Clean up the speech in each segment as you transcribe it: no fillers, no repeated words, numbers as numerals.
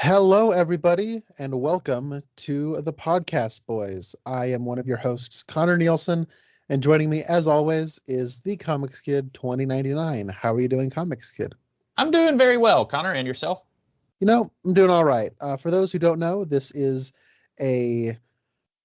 Hello, everybody, and welcome to the Podcast Boys. I am one of your hosts, Connor Nielsen, and joining me, as always, is the Comics Kid 2099. How are you doing, Comics Kid? I'm doing very well, Connor, and yourself? I'm doing all right. For those who don't know, this is a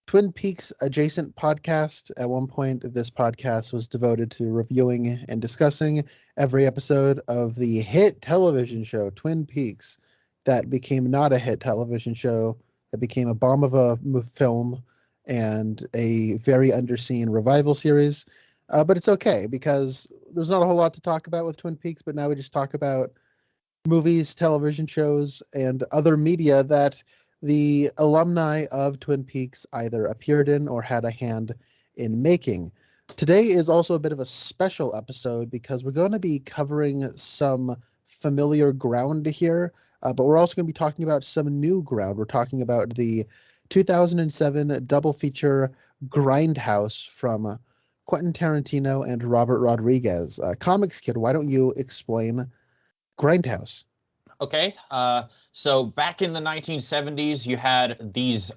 Twin Peaks adjacent podcast. At one point, this podcast was devoted to reviewing and discussing every episode of the hit television show, Twin Peaks, that became not a hit television show, that became a bomb of a film and a very underseen revival series. But it's okay because there's not a whole lot to talk about with Twin Peaks, but now we just talk about movies, television shows, and other media that the alumni of Twin Peaks either appeared in or had a hand in making. Today is also a bit of a special episode because we're going to be covering some familiar ground here, but we're also going to be talking about some new ground. We're talking about the 2007 double feature Grindhouse from Quentin Tarantino and Robert Rodriguez. Comics Kid, why don't you explain Grindhouse? Okay. So back in the 1970s, you had these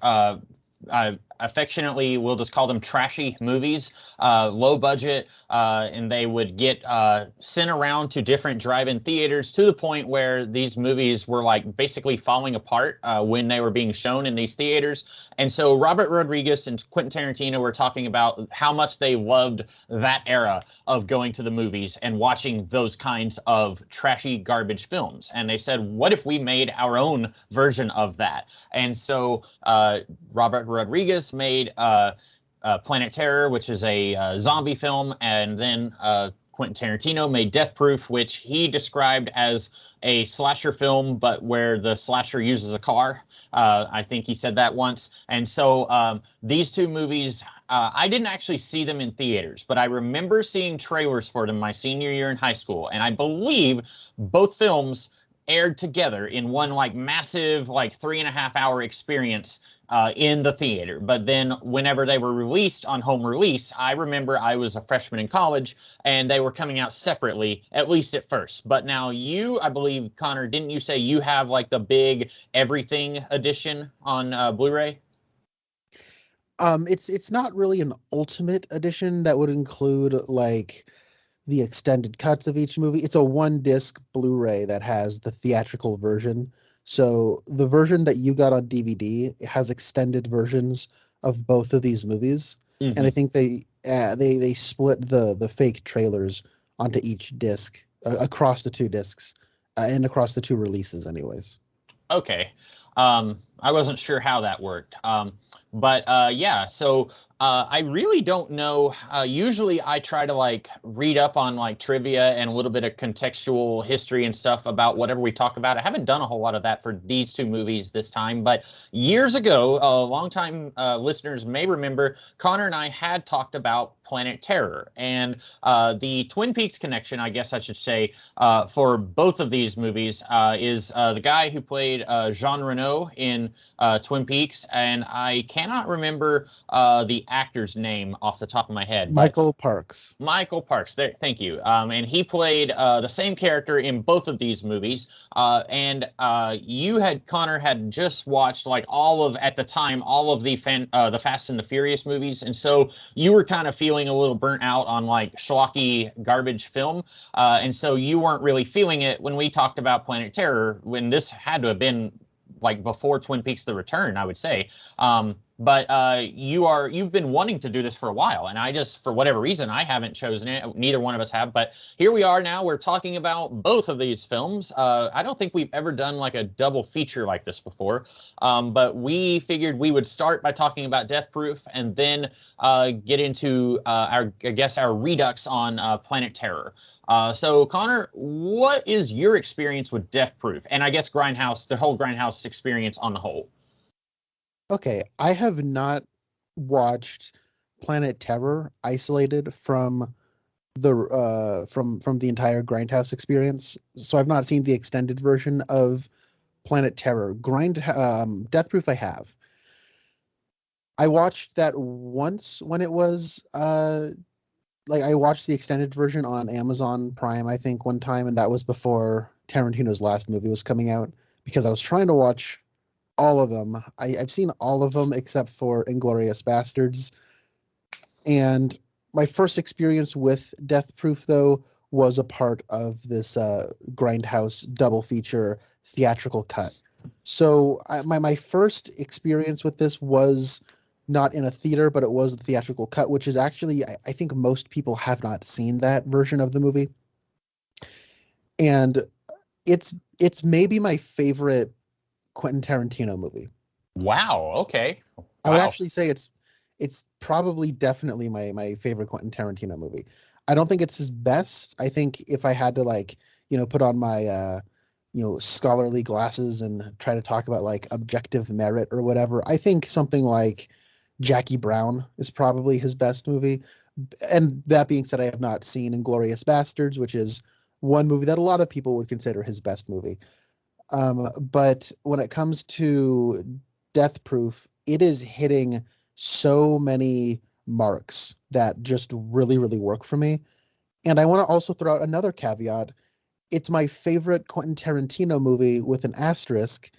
affectionately, we'll just call them trashy movies, low budget, and they would get sent around to different drive-in theaters to the point where these movies were like basically falling apart when they were being shown in these theaters. And so Robert Rodriguez and Quentin Tarantino were talking about how much they loved that era of going to the movies and watching those kinds of trashy garbage films. And they said, what if we made our own version of that? And so Robert Rodriguez made Planet Terror, which is a zombie film, and then Quentin Tarantino made Death Proof, which he described as a slasher film, but where the slasher uses a car. I think he said that once. And so these two movies, I didn't actually see them in theaters, but I remember seeing trailers for them my senior year in high school. And I believe both films aired together in one like massive like 3.5 hour experience in the theater. But then whenever they were released on home release, I remember I was a freshman in college and they were coming out separately, at least at first. But now you, I believe, Connor, didn't you say you have like the big everything edition on Blu-ray? It's not really an ultimate edition that would include like the extended cuts of each movie. It's a one disc Blu-ray that has the theatrical version. So the version that you got on DVD has extended versions of both of these movies, and I think they split the fake trailers onto each disc across the two discs and across the two releases, anyways. Okay, I wasn't sure how that worked, but yeah. So I really don't know. Usually I try to like read up on like trivia and a little bit of contextual history and stuff about whatever we talk about. I haven't done a whole lot of that for these two movies this time, but years ago, longtime listeners may remember Connor and I had talked about Planet Terror, and the Twin Peaks connection, I guess I should say, for both of these movies is the guy who played Jean Reno in Twin Peaks, and I cannot remember the actor's name off the top of my head. Michael Parks. Michael Parks. There, thank you. And he played the same character in both of these movies. And Connor had just watched like at the time, all of the Fast and the Furious movies, and so you were kind of feeling a little burnt out on like schlocky garbage film, and so you weren't really feeling it when we talked about Planet Terror, when this had to have been like before Twin Peaks: The Return, I would say. But you've been wanting to do this for a while, and I just, for whatever reason, I haven't chosen it. Neither one of us have, but here we are now. We're talking about both of these films. I don't think we've ever done like a double feature like this before, but we figured we would start by talking about Death Proof and then get into our redux on Planet Terror. So Connor, what is your experience with Death Proof, and I guess Grindhouse, the whole Grindhouse experience on the whole? Okay, I have not watched Planet Terror isolated from the entire Grindhouse experience, so I've not seen the extended version of Planet Terror. Death Proof I have. I watched that once when it was I watched the extended version on Amazon Prime, I think, one time, and that was before Tarantino's last movie was coming out. because I was trying to watch all of them. I've seen all of them except for Inglourious Bastards. And my first experience with Death Proof, though, was a part of this Grindhouse double feature theatrical cut. So my first experience with this was not in a theater, but it was the theatrical cut, which is actually, I think most people have not seen that version of the movie. And it's maybe my favorite Quentin Tarantino movie. Wow. Okay. Wow. I would actually say it's probably definitely my favorite Quentin Tarantino movie. I don't think it's his best. I think if I had to put on my scholarly glasses and try to talk about like objective merit or whatever, I think something like Jackie Brown is probably his best movie. And that being said, I have not seen Inglourious Bastards, which is one movie that a lot of people would consider his best movie. But when it comes to Death Proof, it is hitting so many marks that just really, really work for me. And I want to also throw out another caveat. It's my favorite Quentin Tarantino movie with an asterisk.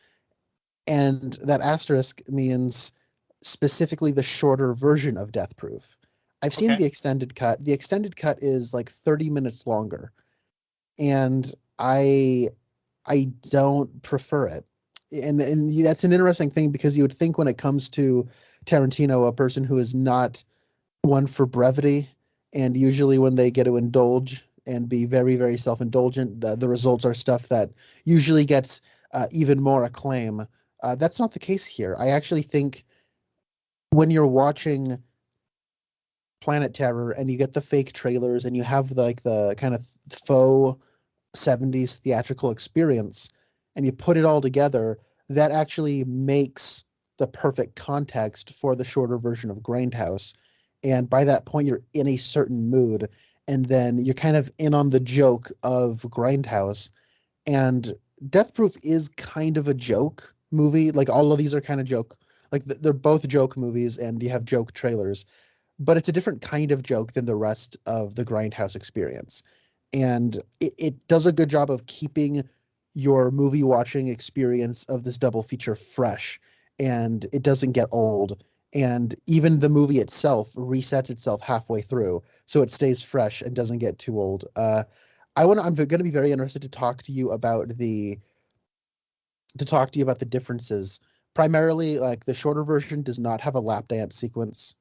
And that asterisk means specifically the shorter version of Death Proof. I've seen the extended cut. The extended cut is like 30 minutes longer. And I don't prefer it. And that's an interesting thing, because you would think when it comes to Tarantino, a person who is not one for brevity, and usually when they get to indulge and be very, very self-indulgent, the results are stuff that usually gets even more acclaim. That's not the case here. I actually think when you're watching Planet Terror and you get the fake trailers and you have the kind of faux 70s theatrical experience and you put it all together, that actually makes the perfect context for the shorter version of Grindhouse. And by that point, you're in a certain mood, and then you're kind of in on the joke of Grindhouse. And Death Proof is kind of a joke movie. Like, all of these are kind of joke. Like, they're both joke movies, and you have joke trailers. But it's a different kind of joke than the rest of the Grindhouse experience. And it does a good job of keeping your movie watching experience of this double feature fresh, and it doesn't get old. And even the movie itself resets itself halfway through, so it stays fresh and doesn't get too old. I'm going to be very interested to talk to you about the differences. Primarily, like, the shorter version does not have a lap dance sequence,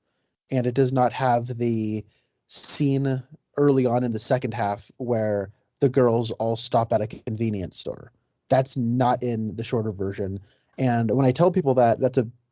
and it does not have the scene early on in the second half where the girls all stop at a convenience store. That's not in the shorter version. And when I tell people that,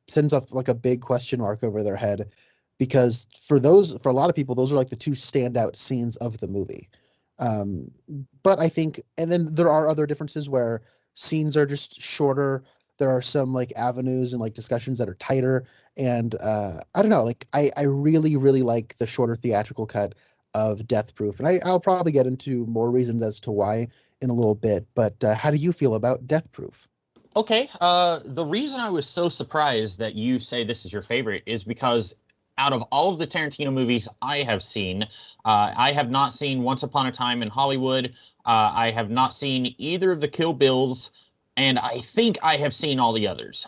sends up like a big question mark over their head, because for a lot of people, those are like the two standout scenes of the movie. But I think, and then there are other differences where scenes are just shorter. There are some like avenues and like discussions that are tighter. And I don't know, like I really, really like the shorter theatrical cut of Death Proof. And I'll probably get into more reasons as to why in a little bit. But how do you feel about Death Proof? Okay. The reason I was so surprised that you say this is your favorite is because out of all of the Tarantino movies I have seen, I have not seen Once Upon a Time in Hollywood. I have not seen either of the Kill Bills, and I think I have seen all the others.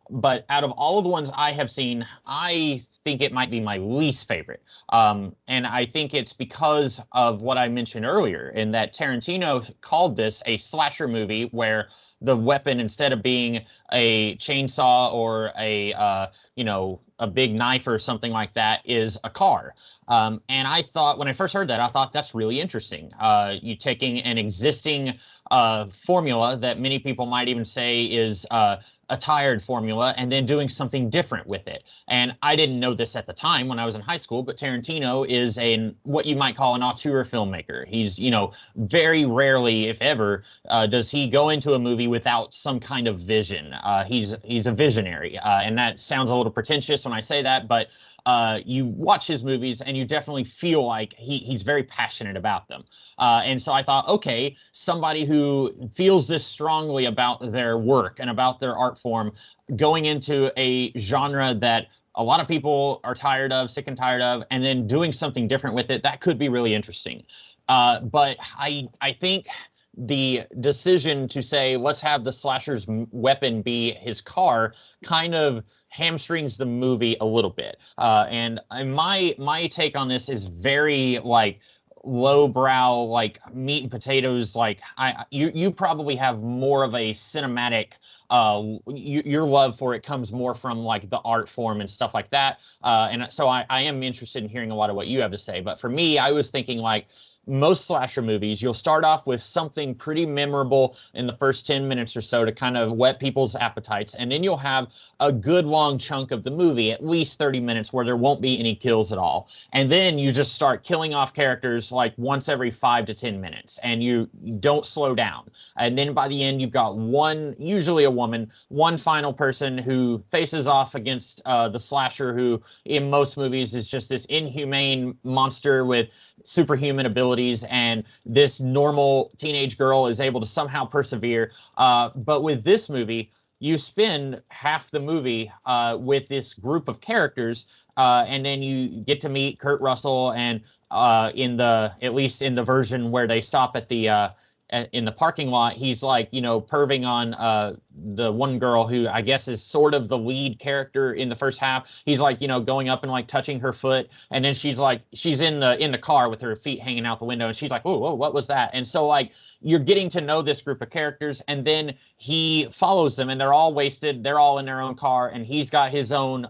But out of all of the ones I have seen, I think it might be my least favorite. And I think it's because of what I mentioned earlier, in that Tarantino called this a slasher movie where the weapon, instead of being a chainsaw or a big knife or something like that, is a car. And I thought, when I first heard that, I thought that's really interesting. You taking an existing formula that many people might even say is a tired formula, and then doing something different with it. And I didn't know this at the time when I was in high school, but Tarantino is what you might call an auteur filmmaker. He's, very rarely, if ever, does he go into a movie without some kind of vision. He's a visionary, and that sounds a little pretentious when I say that, but you watch his movies and you definitely feel like he's very passionate about them. And so I thought, okay, somebody who feels this strongly about their work and about their art form, going into a genre that a lot of people are sick and tired of, and then doing something different with it, that could be really interesting. But I think the decision to say, let's have the slasher's weapon be his car kind of hamstrings the movie a little bit. And my take on this is very like lowbrow, like meat and potatoes. Like you probably have more of a cinematic your love for it comes more from like the art form and stuff like that. And so I am interested in hearing a lot of what you have to say. But for me, I was thinking like most slasher movies, you'll start off with something pretty memorable in the first 10 minutes or so to kind of whet people's appetites. And then you'll have a good long chunk of the movie, at least 30 minutes, where there won't be any kills at all. And then you just start killing off characters like once every 5 to 10 minutes, and you don't slow down. And then by the end, you've got one, usually a woman, one final person who faces off against the slasher, who in most movies is just this inhumane monster with superhuman abilities, and this normal teenage girl is able to somehow persevere. But with this movie, you spend half the movie with this group of characters, and then you get to meet Kurt Russell, and at least in the version where they stop at the in the parking lot, he's like, perving on the one girl who I guess is sort of the lead character in the first half. He's like, going up and like touching her foot, and then she's in the car with her feet hanging out the window, and she's like, whoa, what was that? And so like you're getting to know this group of characters, and then he follows them, and they're all wasted. They're all in their own car, and he's got his own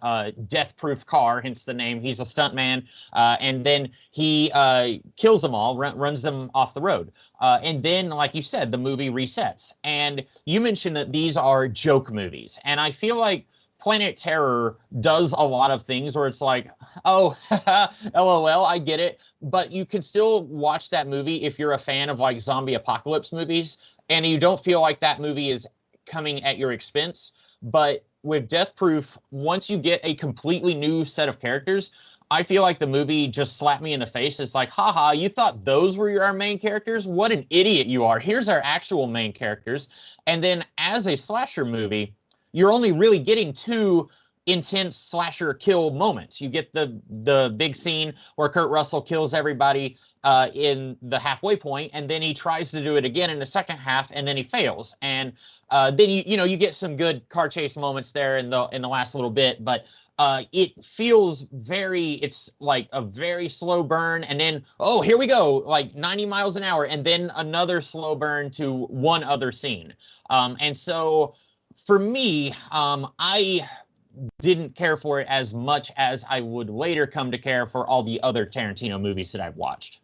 death-proof car, hence the name. He's a stuntman, and then he kills them all, runs them off the road. And then, like you said, the movie resets. And you mentioned that these are joke movies, and I feel like Planet Terror does a lot of things where it's like, oh, LOL, I get it. But you can still watch that movie if you're a fan of like zombie apocalypse movies, and you don't feel like that movie is coming at your expense. But with Death Proof, once you get a completely new set of characters, I feel like the movie just slapped me in the face. It's like, haha, you thought those were our main characters? What an idiot you are. Here's our actual main characters. And then as a slasher movie, you're only really getting two intense slasher kill moments. You get the big scene where Kurt Russell kills everybody in the halfway point, and then he tries to do it again in the second half, and then he fails. And then you get some good car chase moments there in the last little bit, but it feels it's like a very slow burn, and then, oh, here we go, like 90 miles an hour, and then another slow burn to one other scene. And so for me, I didn't care for it as much as I would later come to care for all the other Tarantino movies that I've watched.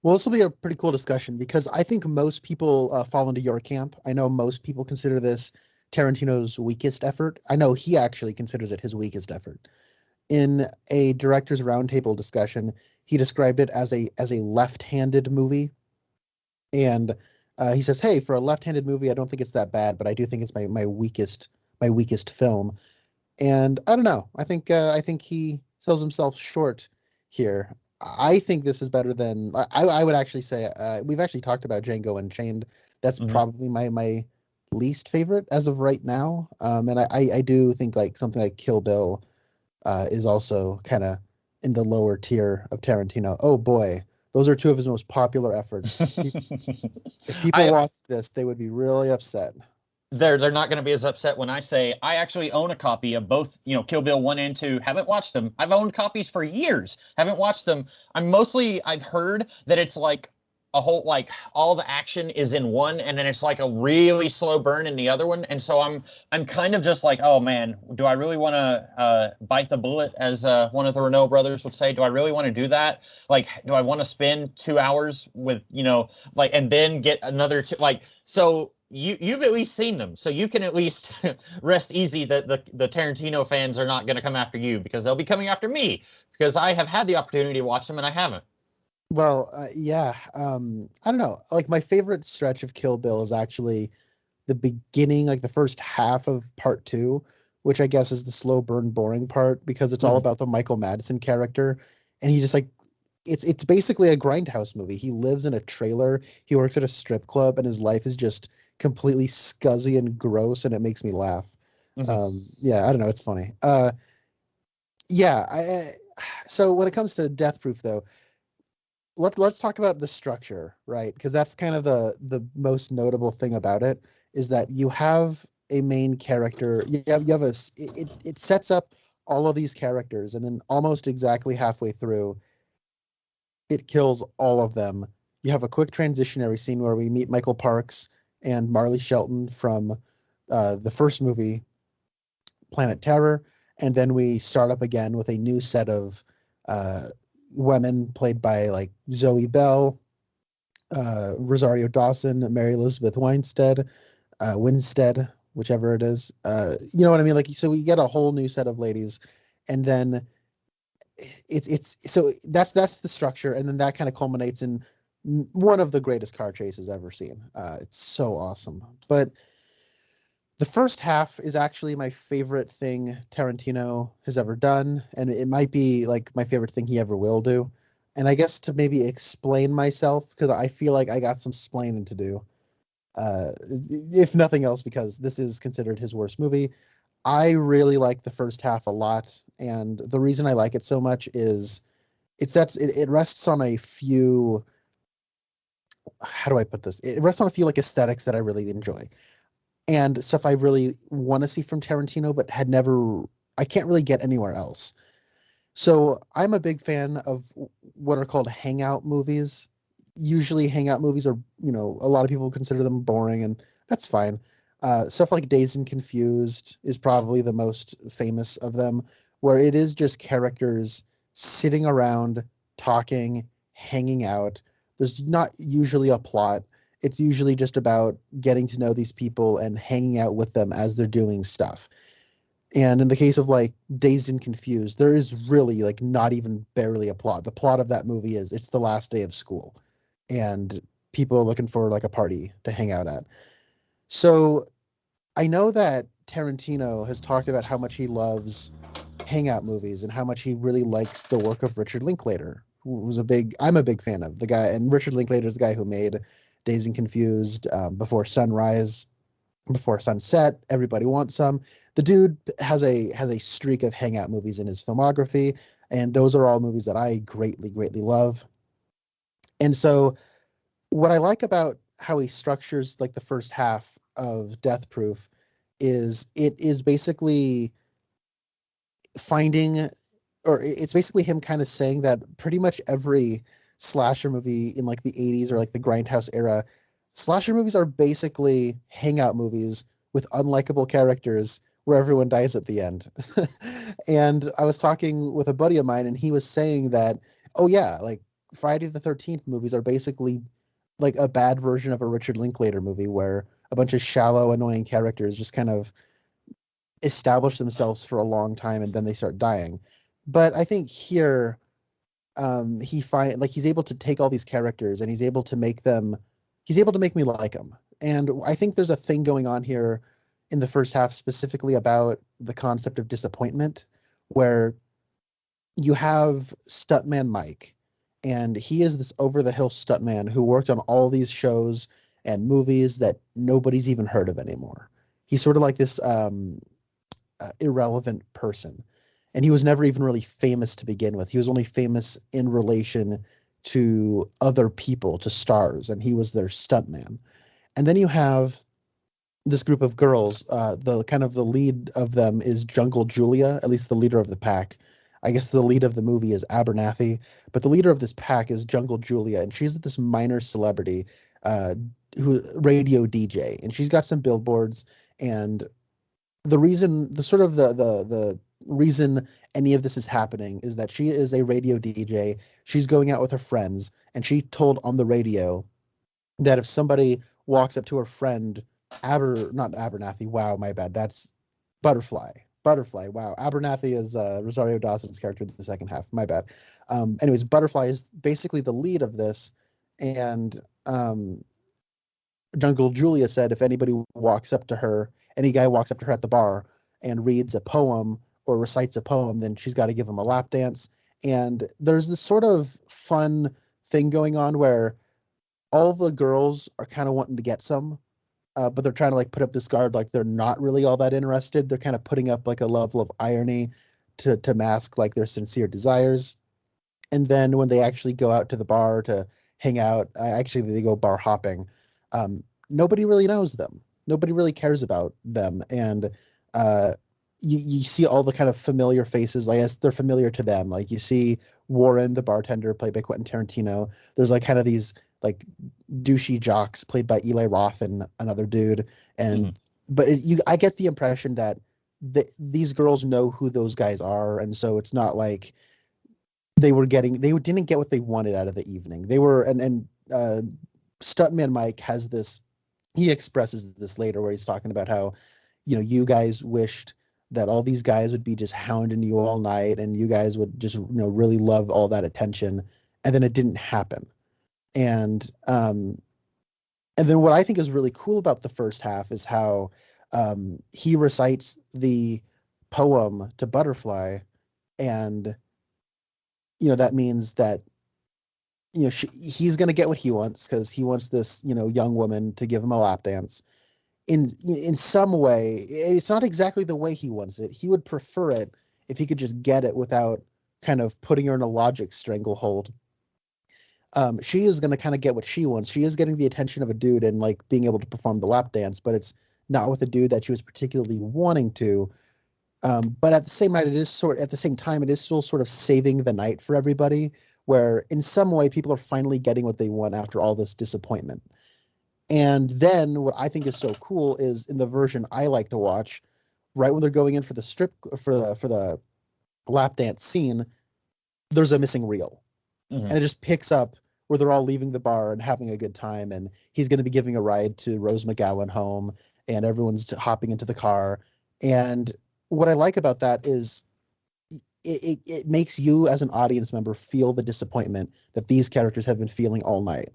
Well, this will be a pretty cool discussion because I think most people fall into your camp. I know most people consider this Tarantino's weakest effort. I know he actually considers it his weakest effort. In a director's roundtable discussion, he described it as a left-handed movie, and he says, "Hey, for a left-handed movie, I don't think it's that bad, but I do think it's my weakest film." And I don't know. I think he sells himself short here. I think this is better than I would actually say. We've actually talked about Django Unchained. That's probably my least favorite as of right now. And I do think like something like Kill Bill is also kind of in the lower tier of Tarantino. Oh boy, those are two of his most popular efforts. If people watch this, they would be really upset. They're not going to be as upset when I say I actually own a copy of both, Kill Bill 1 and 2. Haven't watched them. I've owned copies for years. Haven't watched them. I've heard that it's like a whole, like all the action is in one, and then it's like a really slow burn in the other one. And so I'm kind of just like, oh man, do I really want to bite the bullet, as one of the Renault brothers would say? Do I really want to do that? Like, do I want to spend 2 hours with, and then get another two, so you've at least seen them, so you can at least rest easy that the Tarantino fans are not going to come after you, because they'll be coming after me, because I have had the opportunity to watch them and I haven't. Well, yeah. I don't know. Like, my favorite stretch of Kill Bill is actually the beginning, like the first half of part 2, which I guess is the slow burn, boring part, because it's all about the Michael Madsen character, and he just like, it's basically a Grindhouse movie. He lives in a trailer. He works at a strip club, and his life is just completely scuzzy and gross, and it makes me laugh. Yeah, I don't know. It's funny. Yeah. So when it comes to Death Proof, though, let's talk about the structure, right? Because that's kind of the most notable thing about it, is that you have a main character. You have it sets up all of these characters, and then almost exactly halfway through, it kills all of them. You have a quick transitionary scene where we meet Michael Parks and Marley Shelton from the first movie, Planet Terror, and then we start up again with a new set of uh, women played by like Zoe Bell, Rosario Dawson, Mary Elizabeth Winstead, whichever it is. You know what I mean? Like, so we get a whole new set of ladies, and then it's so that's the structure, and then that kind of culminates in one of the greatest car chases ever seen. It's so awesome. But the first half is actually my favorite thing Tarantino has ever done, and it might be like my favorite thing he ever will do. And I guess to maybe explain myself, because I feel like I got some splaining to do, if nothing else, because this is considered his worst movie. I really like the first half a lot, and the reason I like it so much is it rests on a few. How do I put this? It rests on a few like aesthetics that I really enjoy, and stuff I really want to see from Tarantino, but had never. I can't really get anywhere else. So I'm a big fan of what are called hangout movies. Usually, hangout movies are, a lot of people consider them boring, and that's fine. Stuff like Dazed and Confused is probably the most famous of them, where it is just characters sitting around, talking, hanging out. There's not usually a plot. It's usually just about getting to know these people and hanging out with them as they're doing stuff. And in the case of like Dazed and Confused, there is really like not even barely a plot. The plot of that movie is it's the last day of school and people are looking for like a party to hang out at. So I know that Tarantino has talked about how much he loves hangout movies and how much he really likes the work of Richard Linklater, who was I'm a big fan of the guy. And Richard Linklater is the guy who made Dazed and Confused, Before Sunrise, Before Sunset, Everybody Wants Some. The dude has a streak of hangout movies in his filmography, and those are all movies that I greatly, greatly love. And so what I like about how he structures like the first half of Death Proof is it is basically finding, or it's basically him kind of saying that pretty much every slasher movie in like the 80s or like the Grindhouse era, slasher movies are basically hangout movies with unlikable characters where everyone dies at the end. And I was talking with a buddy of mine and he was saying that, oh yeah, like Friday the 13th movies are basically like a bad version of a Richard Linklater movie where a bunch of shallow, annoying characters just kind of establish themselves for a long time and then they start dying. But I think here, he's able to take all these characters and he's able to make me like them. And I think there's a thing going on here in the first half specifically about the concept of disappointment, where you have stuntman Mike, and he is this over the hill stuntman who worked on all these shows and movies that nobody's even heard of anymore. He's sort of like this irrelevant person, and he was never even really famous to begin with. He was only famous in relation to other people, to stars, and he was their stuntman. And then you have this group of girls. The kind of the lead of them is Jungle Julia, at least the leader of the pack. I guess the lead of the movie is Abernathy, but the leader of this pack is Jungle Julia, and she's this minor celebrity, who radio DJ, and she's got some billboards. And the reason, the reason any of this is happening is that she is a radio DJ. She's going out with her friends, and she told on the radio that if somebody walks up to her friend, not Abernathy. Wow, my bad. That's Butterfly. Butterfly. Wow, Abernathy is Rosario Dawson's character in the second half. My bad. Anyways, Butterfly is basically the lead of this, and Jungle Julia said if anybody walks up to her, any guy walks up to her at the bar and reads a poem or recites a poem, then she's got to give him a lap dance. And there's this sort of fun thing going on where all the girls are kind of wanting to get some, but they're trying to like put up this guard like they're not really all that interested. They're kind of putting up like a level of irony to mask like their sincere desires. And then when they actually go out to the bar to hang out, actually they go bar hopping. Nobody really knows them. Nobody really cares about them. And uh, you see all the kind of familiar faces. I guess they're familiar to them. Like you see Warren, the bartender, played by Quentin Tarantino. There's like kind of these like douchey jocks played by Eli Roth and another dude. And but I get the impression that these girls know who those guys are, and so it's not like they didn't get what they wanted out of the evening. They were and Stuntman Mike has this. He expresses this later where he's talking about how, you guys wished that all these guys would be just hounding you all night and you guys would just, really love all that attention. And then it didn't happen. And then what I think is really cool about the first half is how he recites the poem to Butterfly. And, that means that, he's going to get what he wants because he wants this, young woman to give him a lap dance. In some way, it's not exactly the way he wants it. He would prefer it if he could just get it without kind of putting her in a logic stranglehold. She is going to kind of get what she wants. She is getting the attention of a dude and like being able to perform the lap dance, but it's not with a dude that she was particularly wanting to. But at the same time, it is still sort of saving the night for everybody, where in some way people are finally getting what they want after all this disappointment. And then what I think is so cool is in the version I like to watch, right when they're going in for the lap dance scene, there's a missing reel. And it just picks up where they're all leaving the bar and having a good time, and he's going to be giving a ride to Rose McGowan home, and everyone's hopping into the car. And what I like about that is it makes you as an audience member feel the disappointment that these characters have been feeling all night.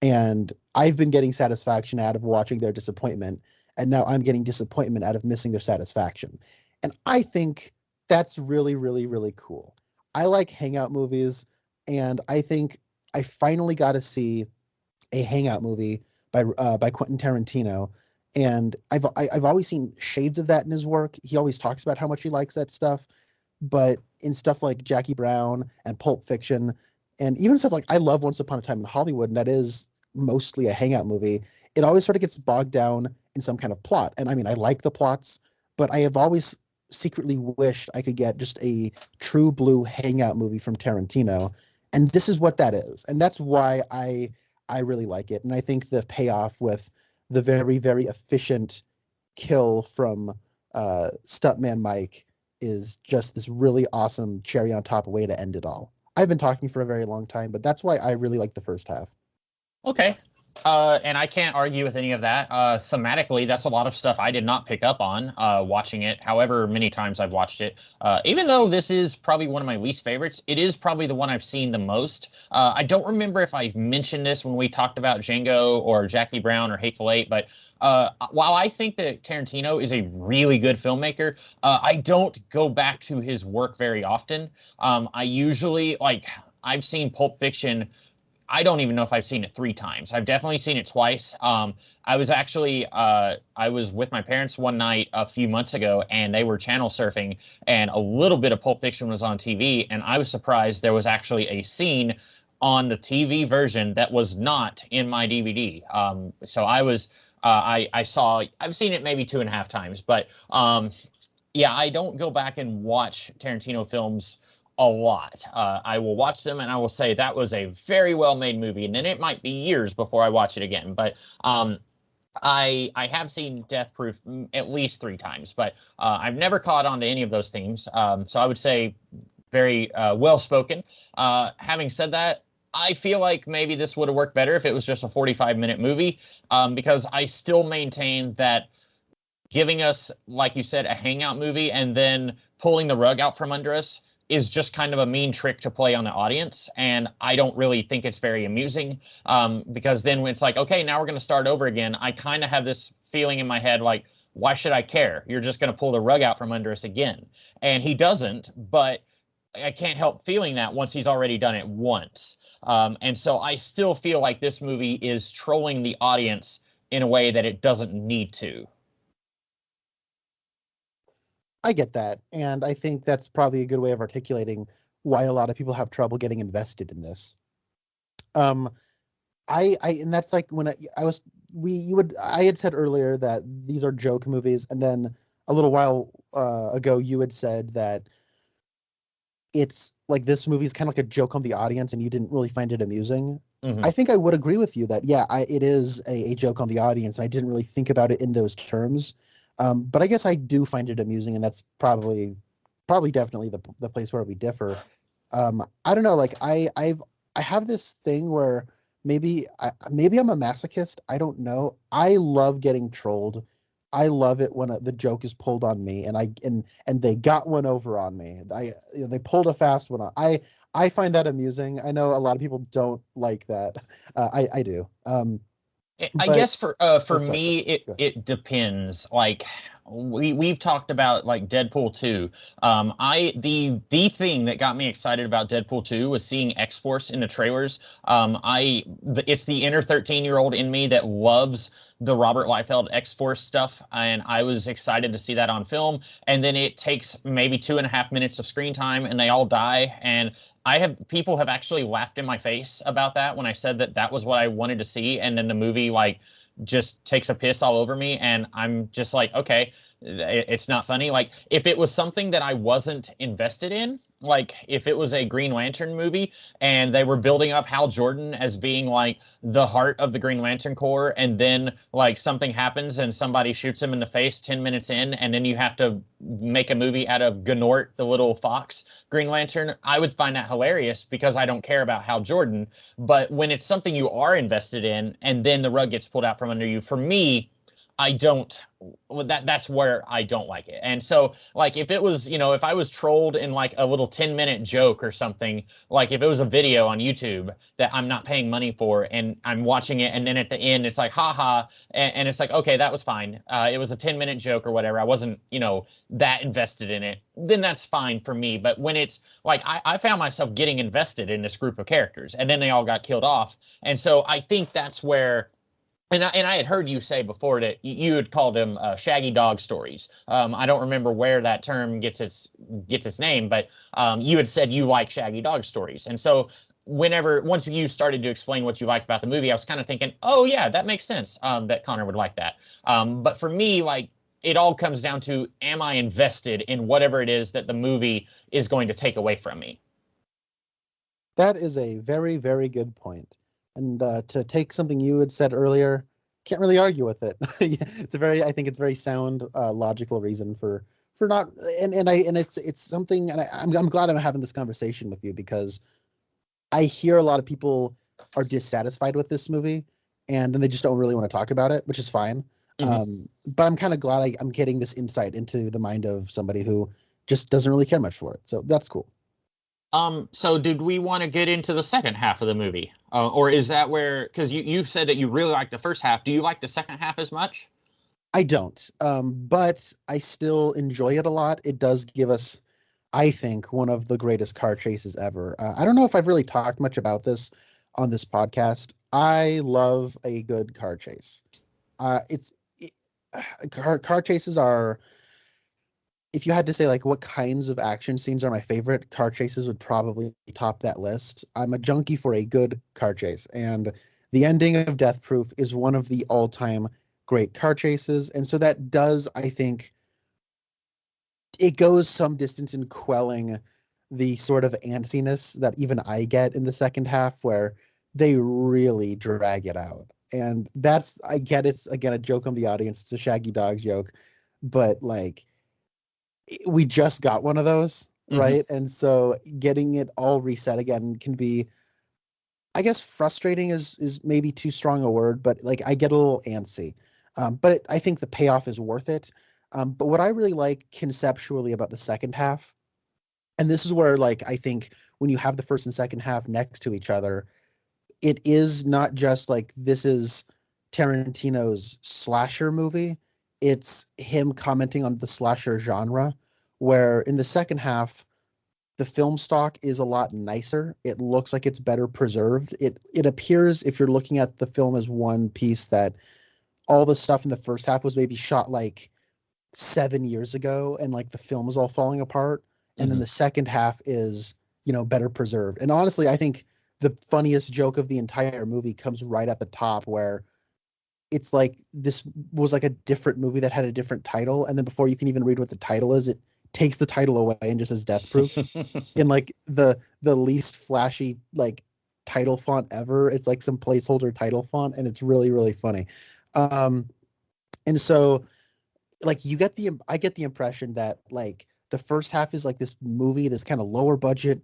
And I've been getting satisfaction out of watching their disappointment, and now I'm getting disappointment out of missing their satisfaction. And I think that's really, really, really cool. I like hangout movies, and I think I finally got to see a hangout movie by Quentin Tarantino. And I've always seen shades of that in his work. He always talks about how much he likes that stuff, but in stuff like Jackie Brown and Pulp Fiction, and even stuff like I love Once Upon a Time in Hollywood, and that is mostly a hangout movie, it always sort of gets bogged down in some kind of plot. And I mean, I like the plots, but I have always secretly wished I could get just a true blue hangout movie from Tarantino. And this is what that is. And that's why I really like it. And I think the payoff with the very, very efficient kill from Stuntman Mike is just this really awesome cherry on top way to end it all. I've been talking for a very long time, but that's why I really like the first half. Okay. And I can't argue with any of that. Thematically, that's a lot of stuff I did not pick up on watching it, however many times I've watched it. Even though this is probably one of my least favorites, it is probably the one I've seen the most. I don't remember if I mentioned this when we talked about Django or Jackie Brown or Hateful Eight, but while I think that Tarantino is a really good filmmaker, I don't go back to his work very often. I usually, I've seen Pulp Fiction. I don't even know if I've seen it 3 times. I've definitely seen it twice. I was actually, I was with my parents one night a few months ago, and they were channel surfing, and a little bit of Pulp Fiction was on TV, and I was surprised there was actually a scene on the TV version that was not in my DVD. So I was, I've seen it maybe 2.5 times, but yeah, I don't go back and watch Tarantino films a lot. I will watch them and I will say that was a very well made movie, and then it might be years before I watch it again. But I have seen Death Proof at least 3 times, but I've never caught on to any of those themes. So I would say very well spoken. Having said that, I feel like maybe this would have worked better if it was just a 45-minute movie, because I still maintain that giving us, like you said, a hangout movie and then pulling the rug out from under us is just kind of a mean trick to play on the audience. And I don't really think it's very amusing, because then when it's like, okay, now we're going to start over again, I kind of have this feeling in my head like, why should I care? You're just going to pull the rug out from under us again. And he doesn't, but I can't help feeling that once he's already done it once. And so I still feel like this movie is trolling the audience in a way that it doesn't need to. I get that, and I think that's probably a good way of articulating why a lot of people have trouble getting invested in this. Um, and that's like when I had said earlier that these are joke movies, and then a little while ago you had said that it's like this movie is kind of like a joke on the audience, and you didn't really find it amusing. Mm-hmm. I think I would agree with you that it is a joke on the audience, and I didn't really think about it in those terms. But I guess I do find it amusing, and that's probably definitely the place where we differ. I don't know, like I have this thing where maybe I'm a masochist. I don't know. I love getting trolled. I love it when the joke is pulled on me, and they got one over on me. They pulled a fast one on. I find that amusing. I know a lot of people don't like that. I do. I But guess for sorry, me it depends. Like we've talked about like Deadpool 2. The thing that got me excited about Deadpool 2 was seeing X-Force in the trailers. It's the inner 13-year-old in me that loves the Robert Liefeld X-Force stuff, and I was excited to see that on film. And then it takes maybe 2.5 minutes of screen time, and they all die. And people have actually laughed in my face about that when I said that was what I wanted to see, and then the movie like just takes a piss all over me, and I'm just like, okay, it's not funny. Like if it was something that I wasn't invested in, like if it was a Green Lantern movie and they were building up Hal Jordan as being like the heart of the Green Lantern Corps, and then like something happens and somebody shoots him in the face 10 minutes in, and then you have to make a movie out of Gnort, the little fox Green Lantern, I would find that hilarious because I don't care about Hal Jordan. But when it's something you are invested in and then the rug gets pulled out from under you, for me, I don't. That's where I don't like it. And so, like, if it was, if I was trolled in like a little 10-minute joke or something, like if it was a video on YouTube that I'm not paying money for and I'm watching it, and then at the end it's like, haha, and it's like, okay, that was fine. It was a 10-minute joke or whatever. I wasn't, that invested in it. Then that's fine for me. But when it's like, I found myself getting invested in this group of characters, and then they all got killed off. And so I think that's where. And I had heard you say before that you had called them shaggy dog stories. I don't remember where that term gets its name, but you had said you like shaggy dog stories. And so once you started to explain what you liked about the movie, I was kind of thinking, oh yeah, that makes sense, that Connor would like that. But for me, like, it all comes down to, am I invested in whatever it is that the movie is going to take away from me? that is a very, very good point. And to take something you had said earlier, can't really argue with it. I think it's very sound, logical reason for not, and it's something, and I'm glad I'm having this conversation with you, because I hear a lot of people are dissatisfied with this movie, and then they just don't really want to talk about it, which is fine. Mm-hmm. But I'm kind of glad I'm getting this insight into the mind of somebody who just doesn't really care much for it. So that's cool. So did we want to get into the second half of the movie? Or is that where, because you said that you really liked the first half. Do you like the second half as much? I don't, but I still enjoy it a lot. It does give us, I think, one of the greatest car chases ever. I don't know if I've really talked much about this on this podcast. I love a good car chase. Car chases are, if you had to say like what kinds of action scenes are my favorite, car chases would probably top that list. I'm a junkie for a good car chase, and the ending of Death Proof is one of the all-time great car chases, and so that does, I think, it goes some distance in quelling the sort of antsiness that even I get in the second half, where they really drag it out. And I get it's, again, a joke on the audience. It's a Shaggy Dog joke, but like, we just got one of those, right? And so getting it all reset again can be, I guess, frustrating is maybe too strong a word, but like, I get a little antsy. But I think the payoff is worth it. But what I really like conceptually about the second half, and this is where, like, I think when you have the first and second half next to each other, it is not just like this is Tarantino's slasher movie. It's him commenting on the slasher genre, where in the second half, the film stock is a lot nicer. It looks like it's better preserved. It appears, if you're looking at the film as one piece, that all the stuff in the first half was maybe shot like 7 years ago, and like the film is all falling apart. And then the second half is better preserved. And honestly, I think the funniest joke of the entire movie comes right at the top, where it's like this was like a different movie that had a different title, and then before you can even read what the title is, it takes the title away and just says Death Proof in like the least flashy like title font ever. It's like some placeholder title font, and it's really, really funny. And so like I get the impression that like the first half is like this movie, this kind of lower budget,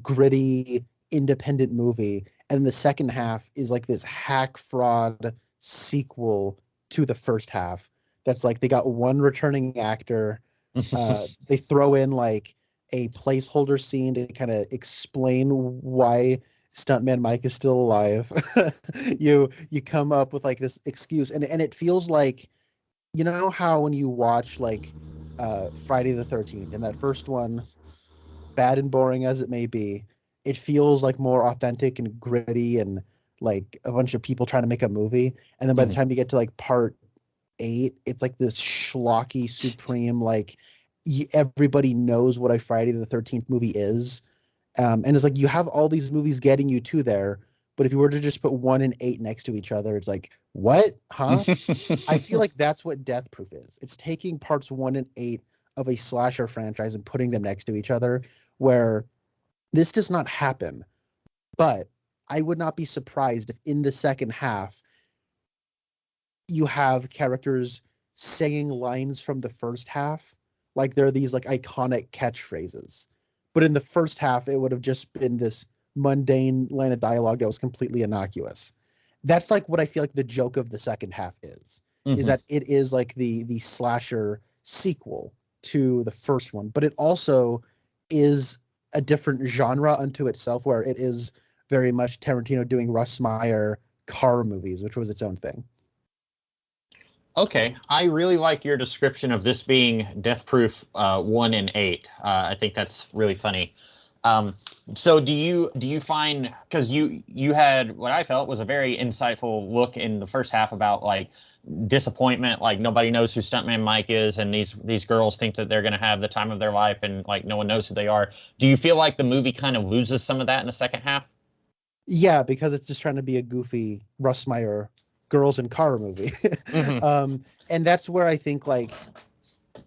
gritty, independent movie, and the second half is like this hack fraud sequel to the first half. That's like they got one returning actor. They throw in like a placeholder scene to kind of explain why Stuntman Mike is still alive. you come up with like this excuse, and it feels like, how when you watch like Friday the 13th, and that first one, bad and boring as it may be, it feels like more authentic and gritty and like a bunch of people trying to make a movie. And then by the time you get to like part 8, it's like this schlocky supreme, like everybody knows what a Friday the 13th movie is. And it's like you have all these movies getting you to there, but if you were to just put 1 and 8 next to each other, it's like, what? Huh? I feel like that's what Death Proof is. It's taking parts 1 and 8 of a slasher franchise and putting them next to each other, where this does not happen. But I would not be surprised if in the second half you have characters saying lines from the first half, like they're these like iconic catchphrases. But in the first half, it would have just been this mundane line of dialogue that was completely innocuous. That's like what I feel like the joke of the second half is that it is like the slasher sequel to the first one, but it also is a different genre unto itself, where it is very much Tarantino doing Russ Meyer car movies, which was its own thing. Okay, I really like your description of this being Death Proof 1 and 8. I think that's really funny. So do you find, because you had what I felt was a very insightful look in the first half about like disappointment, like nobody knows who Stuntman Mike is, and these girls think that they're going to have the time of their life, and like no one knows who they are. Do you feel like the movie kind of loses some of that in the second half? Yeah, because it's just trying to be a goofy Russ Meyer girls in car movie. And that's where I think like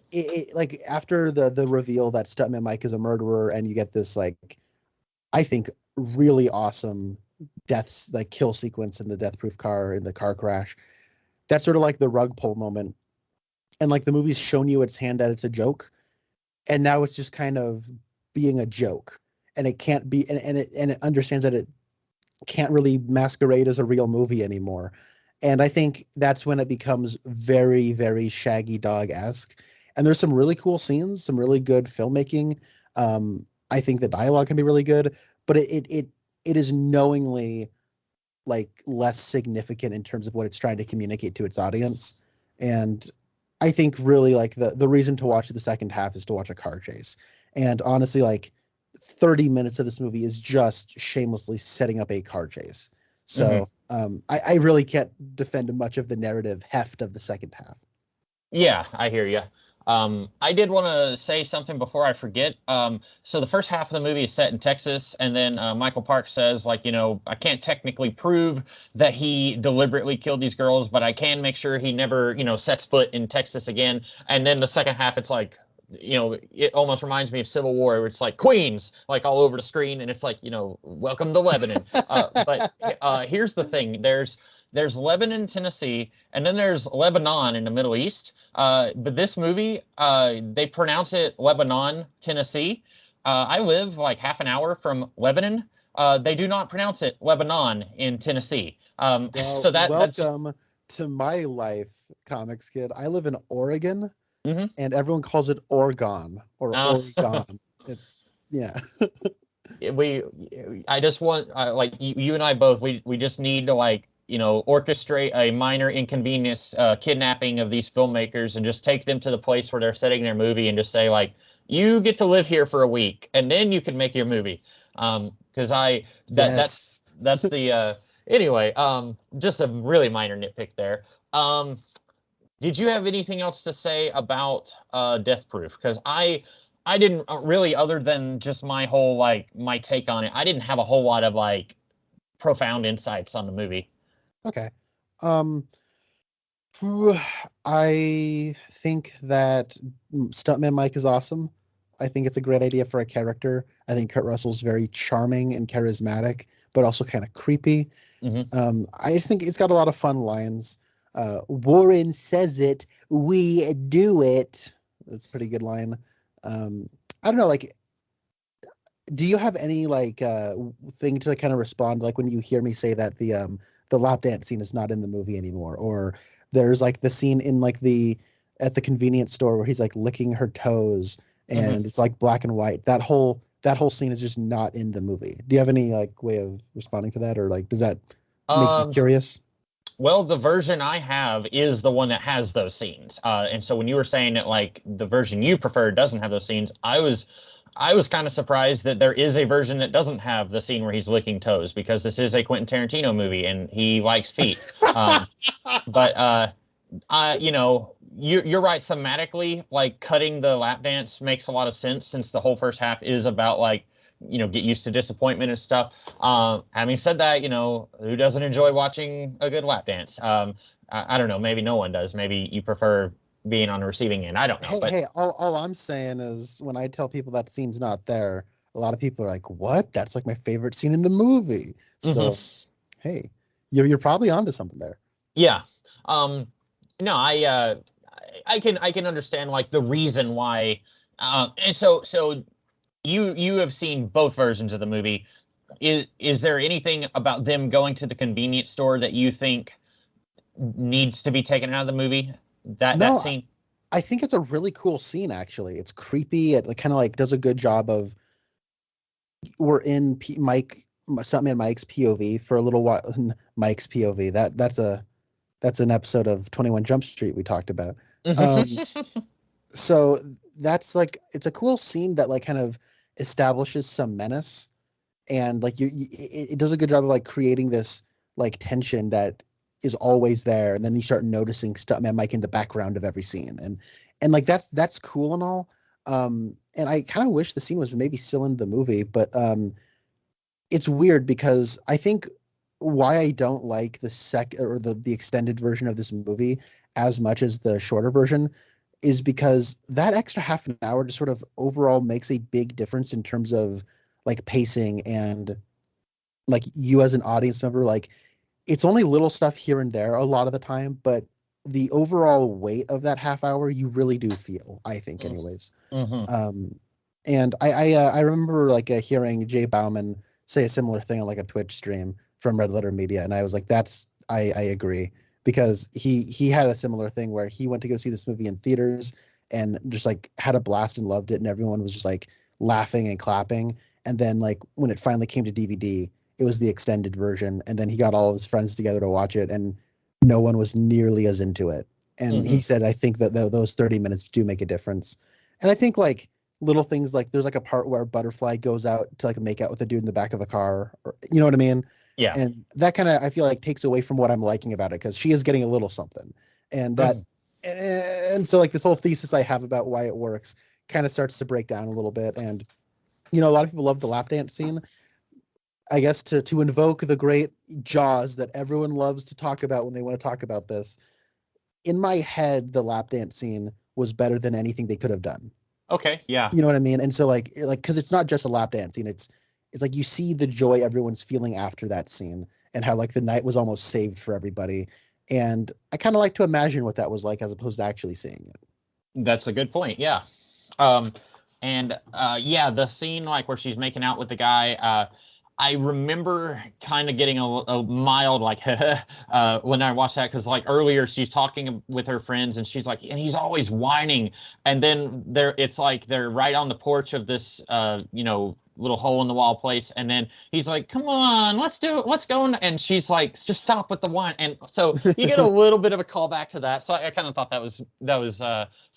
it like after the reveal that Stuntman Mike is a murderer, and you get this like, I think, really awesome deaths, like kill sequence in the Death Proof car, in the car crash. That's sort of like the rug pull moment. And like the movie's shown you its hand that it's a joke, and now it's just kind of being a joke, and it can't be, and it understands that it can't really masquerade as a real movie anymore. And I think that's when it becomes very, very Shaggy Dog-esque. And there's some really cool scenes, some really good filmmaking. I think the dialogue can be really good, but it is knowingly like less significant in terms of what it's trying to communicate to its audience. And I think really like the reason to watch the second half is to watch a car chase. And honestly, like 30 minutes of this movie is just shamelessly setting up a car chase. So I really can't defend much of the narrative heft of the second half. Yeah, I hear you. I did want to say something before I forget. So the first half of the movie is set in Texas, and then Michael Parks says, like, I can't technically prove that he deliberately killed these girls, but I can make sure he never, sets foot in Texas again. And then the second half, it's like, it almost reminds me of Civil War, where it's like Queens, like all over the screen, and it's like, welcome to Lebanon. But here's the thing: there's Lebanon, Tennessee, and then there's Lebanon in the Middle East. But this movie, they pronounce it Lebanon, Tennessee. I live like half an hour from Lebanon. They do not pronounce it Lebanon in Tennessee. Well, so welcome to my life, comics kid. I live in Oregon. And everyone calls it Oregon or Oregon. It's I just want like you and I both. We just need to like orchestrate a minor inconvenience kidnapping of these filmmakers and just take them to the place where they're setting their movie and just say like, you get to live here for a week and then you can make your movie. Because that's the anyway. Just a really minor nitpick there. Did you have anything else to say about Death Proof? Because I I didn't really, other than just my whole like my take on it. I didn't have a whole lot of like profound insights on the movie. Okay. Um, I think that Stuntman Mike is awesome. I think it's a great idea for a character. I think Kurt Russell's very charming and charismatic, but also kind of creepy. I just think it's got a lot of fun lines. Warren says it, we do it. That's a pretty good line. I don't know, like, do you have any like thing to kind of respond, like when you hear me say that the lap dance scene is not in the movie anymore, or there's like the scene in like the at the convenience store where he's like licking her toes and it's like black and white. That whole scene is just not in the movie. Do you have any like way of responding to that, or like does that make you curious? Well, the version I have is the one that has those scenes. And so when you were saying that like the version you prefer doesn't have those scenes, I was kind of surprised that there is a version that doesn't have the scene where he's licking toes, because this is a Quentin Tarantino movie and he likes feet. But you know, you're right thematically. Like cutting the lap dance makes a lot of sense, since the whole first half is about like, you know, get used to disappointment and stuff. Having said that, you know, who doesn't enjoy watching a good lap dance? I don't know. Maybe no one does. Maybe you prefer being on the receiving end. I don't know. Hey, all I'm saying is when I tell people that scene's not there, a lot of people are like, "What? That's like my favorite scene in the movie." So, hey, you're probably onto something there. Yeah. No, I can understand like the reason why. And so you have seen both versions of the movie. Is there anything about them going to the convenience store that you think needs to be taken out of the movie? That No, scene. I think it's a really cool scene. Actually, it's creepy. It like, kind of like does a good job of we're in Mike Stuntman Mike's POV for a little while. Mike's POV. That's an episode of 21 Jump Street we talked about. So that's like it's a cool scene that like kind of establishes some menace, and like it does a good job of like creating this like tension that is always there, and then you start noticing Stuntman Mike in the background of every scene, and like that's cool and all. And I kind of wish the scene was maybe still in the movie, but it's weird because I think why I don't like the extended version of this movie as much as the shorter version is because that extra half an hour just sort of overall makes a big difference in terms of like pacing and like you as an audience member, like it's only little stuff here and there a lot of the time, but the overall weight of that half hour you really do feel, I think, anyways. And I remember like hearing Jay Bauman say a similar thing on like a Twitch stream from Red Letter Media, and I was like, I agree, because he had a similar thing where he went to go see this movie in theaters and just like had a blast and loved it, and everyone was just like laughing and clapping. And then like when it finally came to DVD, it was the extended version, and then he got all of his friends together to watch it, and no one was nearly as into it. And he said, I think that those 30 minutes do make a difference. And I think like little things, like there's like a part where Butterfly goes out to like make out with a dude in the back of a car, or, you know what I mean? Yeah. And that kind of, I feel like takes away from what I'm liking about it, because she is getting a little something. And that, and so like this whole thesis I have about why it works kind of starts to break down a little bit. And, you know, a lot of people love the lap dance scene. I guess to invoke the great Jaws that everyone loves to talk about when they want to talk about this, in my head, the lap dance scene was better than anything they could have done. Okay, yeah. You know what I mean? And so like because it's not just a lap dance scene, it's like you see the joy everyone's feeling after that scene, and how like the night was almost saved for everybody. And I kind of like to imagine what that was like as opposed to actually seeing it. That's a good point. Yeah. And yeah, the scene like where she's making out with the guy, I remember kind of getting a mild like when I watched that, because like earlier she's talking with her friends and she's like, and he's always whining, and then it's like they're right on the porch of this you know, little hole in the wall place, and then he's like, come on, let's do it, let's go, and she's like, just stop with the whine. And so you get a little bit of a callback to that, so I kind of thought that was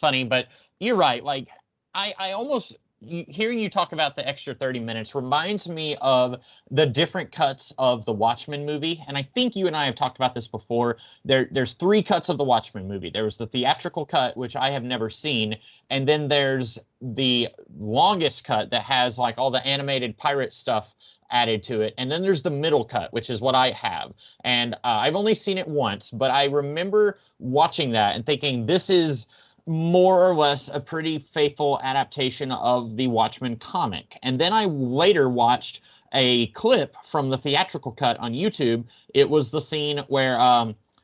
funny. But you're right, like I almost hearing you talk about the extra 30 minutes reminds me of the different cuts of the Watchmen movie. And I think you and I have talked about this before. There's 3 cuts of the Watchmen movie. There was the theatrical cut, which I have never seen. And then there's the longest cut that has like all the animated pirate stuff added to it. And then there's the middle cut, which is what I have. And I've only seen it once, but I remember watching that and thinking this is more or less a pretty faithful adaptation of the Watchmen comic. And then I later watched a clip from the theatrical cut on YouTube. It was the scene where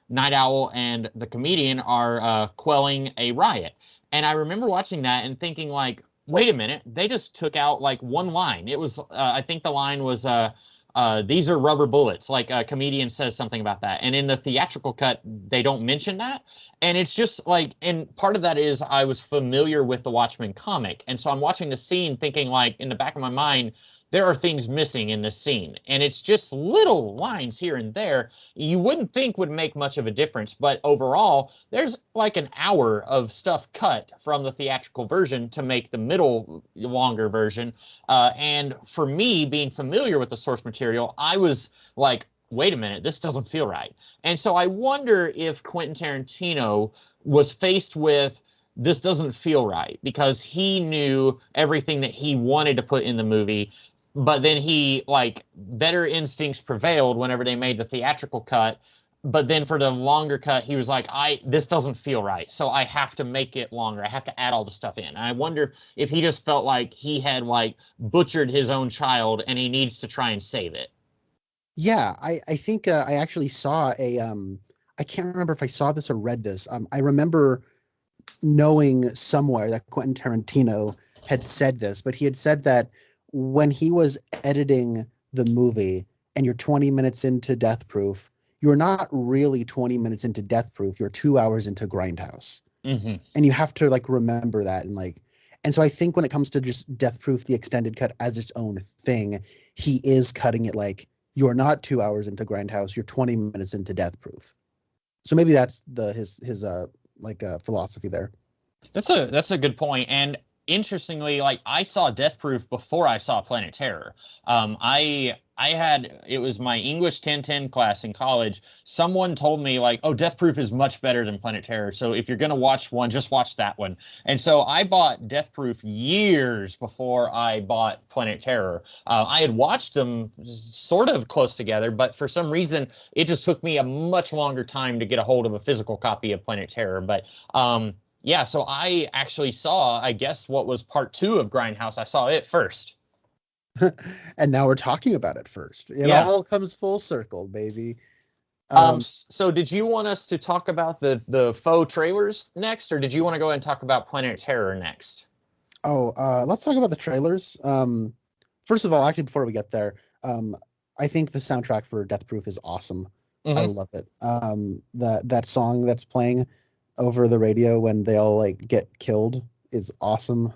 Night Owl and the comedian are quelling a riot. And I remember watching that and thinking like, wait a minute, they just took out like one line. It was, I think the line was, these are rubber bullets. Like a comedian says something about that. And in the theatrical cut, they don't mention that. And it's just like, and part of that is I was familiar with the Watchmen comic. And so I'm watching the scene thinking like in the back of my mind, there are things missing in this scene. And it's just little lines here and there you wouldn't think would make much of a difference. But overall, there's like an hour of stuff cut from the theatrical version to make the middle longer version. And for me, being familiar with the source material, I was like, wait a minute, this doesn't feel right. And so I wonder if Quentin Tarantino was faced with this doesn't feel right because he knew everything that he wanted to put in the movie. But then he, like, better instincts prevailed whenever they made the theatrical cut. But then for the longer cut, he was like, this doesn't feel right. So I have to make it longer. I have to add all the stuff in. And I wonder if he just felt like he had, like, butchered his own child and he needs to try and save it. Yeah, I think I actually saw I can't remember if I saw this or read this. I remember knowing somewhere that Quentin Tarantino had said this, but he had said that when he was editing the movie and you're 20 minutes into Death Proof, you're not really 20 minutes into Death Proof. You're 2 hours into Grindhouse. Mm-hmm. And you have to like remember that. And so I think when it comes to just Death Proof, the extended cut as its own thing, he is cutting it like you're not 2 hours into Grindhouse. You're 20 minutes into Death Proof. So maybe that's his philosophy there. That's a good point. And interestingly, like I saw Death Proof before I saw Planet Terror. It was my English 1010 class in college. Someone told me like, oh, Death Proof is much better than Planet Terror. So if you're going to watch one, just watch that one. And so I bought Death Proof years before I bought Planet Terror. I had watched them sort of close together, but for some reason, it just took me a much longer time to get a hold of a physical copy of Planet Terror. But yeah, so I actually saw, I guess, what was part 2 of Grindhouse. I saw it first. And now we're talking about it first. It all comes full circle, baby. So did you want us to talk about the faux trailers next, or did you want to go ahead and talk about Planet Terror next? Let's talk about the trailers. First of all, actually, before we get there, I think the soundtrack for Death Proof is awesome. Mm-hmm. I love it. That song that's playing over the radio when they all like get killed is awesome.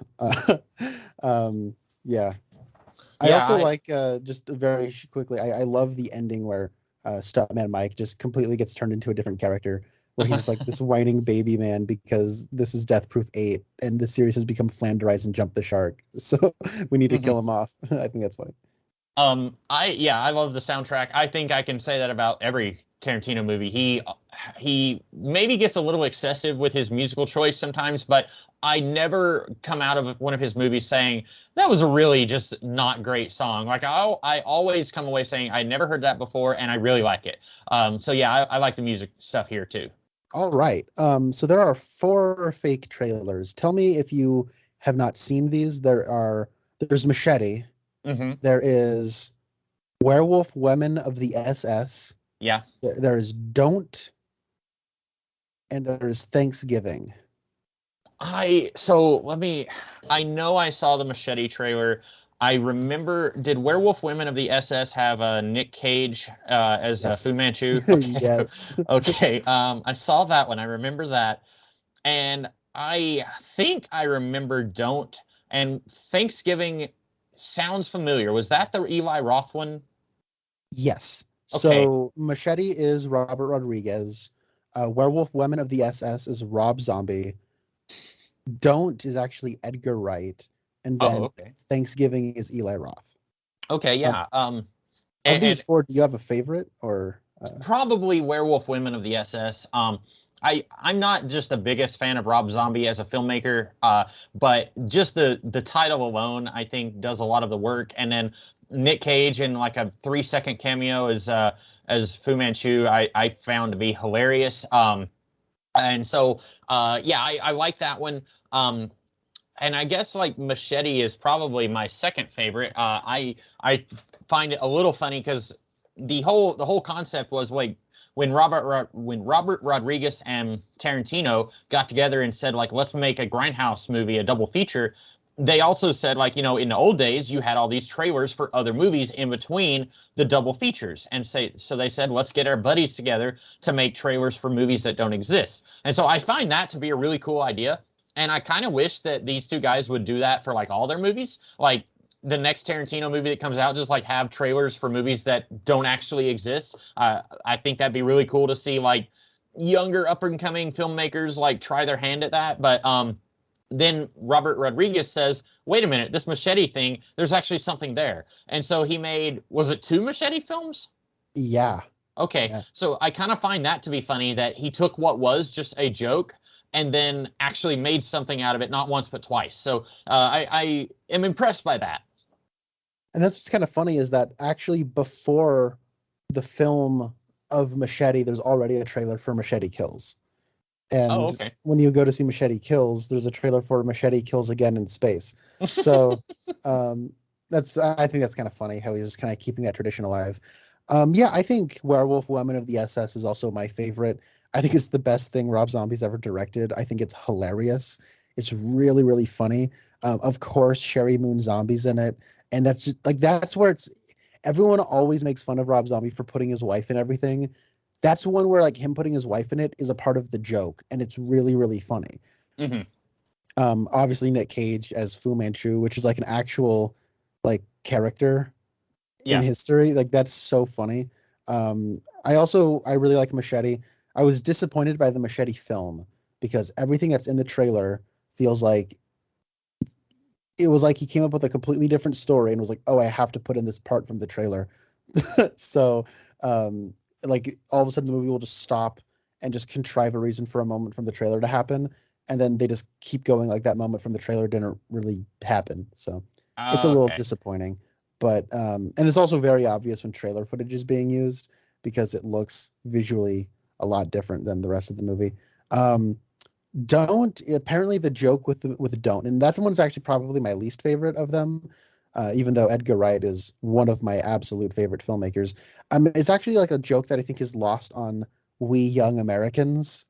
Yeah. I also like just very quickly. I love the ending where Stuntman Mike just completely gets turned into a different character, where he's just like this whining baby man because this is Death Proof 8 and the series has become Flanderize and Jump the Shark, so we need to kill him off. I think that's funny. I love the soundtrack. I think I can say that about every Tarantino movie. He maybe gets a little excessive with his musical choice sometimes, but I never come out of one of his movies saying that was a really just not great song. Like I always come away saying I never heard that before and I really like it. So yeah, I like the music stuff here too. All right. So there are 4 fake trailers. Tell me if you have not seen these. There's Machete. Mm-hmm. There is Werewolf Women of the SS. Yeah. There's Don't, and there's Thanksgiving. I know I saw the Machete trailer. I remember, did Werewolf Women of the SS have Nick Cage as Fu Manchu? Okay. Yes. Okay. I saw that one. I remember that. And I think I remember Don't. And Thanksgiving sounds familiar. Was that the Eli Roth one? Yes. Okay. So Machete is Robert Rodriguez. Werewolf Women of the SS is Rob Zombie. Don't is actually Edgar Wright. and Oh, then okay. Thanksgiving is Eli Roth. Okay, Um, yeah. of these And four, do you have a favorite or? probably Werewolf Women of the SS. I'm not just the biggest fan of Rob Zombie as a filmmaker, but just the title alone, I think, does a lot of the work. And then Nick Cage in like a 3-second cameo as Fu Manchu, I found to be hilarious. And so yeah, I like that one. And I guess like Machete is probably my second favorite. I find it a little funny because the whole concept was like when Robert Rodriguez and Tarantino got together and said like let's make a Grindhouse movie, a double feature. They also said like in the old days you had all these trailers for other movies in between the double features, and so they said let's get our buddies together to make trailers for movies that don't exist. And so I find that to be a really cool idea. And I kind of wish that these two guys would do that for like all their movies. Like the next Tarantino movie that comes out, just like have trailers for movies that don't actually exist. I think that'd be really cool to see like younger up and coming filmmakers like try their hand at that. But then Robert Rodriguez says, wait a minute, this Machete thing, there's actually something there. And so he made, was it 2 Machete films? Yeah. Okay. Yeah. So I kind of find that to be funny that he took what was just a joke and then actually made something out of it, not once but twice. So I am impressed by that. And that's what's kind of funny is that actually before the film of Machete, there's already a trailer for Machete Kills. Oh, And okay. when you go to see Machete Kills, there's a trailer for Machete Kills Again in Space. So I think that's kind of funny how he's just kind of keeping that tradition alive. Yeah, I think Werewolf Women of the SS is also my favorite. I think it's the best thing Rob Zombie's ever directed. I think it's hilarious. It's really, really funny. Of course, Sherry Moon Zombie's in it. And that's just like, that's where everyone always makes fun of Rob Zombie for putting his wife in everything. That's one where like him putting his wife in it is a part of the joke. And it's really, really funny. Mm-hmm. Obviously Nick Cage as Fu Manchu, which is like an actual like character in history. Like that's so funny. I really like Machete. I was disappointed by the Machete film because everything that's in the trailer feels like it was like he came up with a completely different story and was like, oh, I have to put in this part from the trailer. So like all of a sudden the movie will just stop and just contrive a reason for a moment from the trailer to happen. And then they just keep going like that moment from the trailer didn't really happen. So it's a little disappointing. But and it's also very obvious when trailer footage is being used because it looks visually a lot different than the rest of the movie. Don't, apparently the joke with Don't, and that one's actually probably my least favorite of them, even though Edgar Wright is one of my absolute favorite filmmakers. It's actually like a joke that I think is lost on we young Americans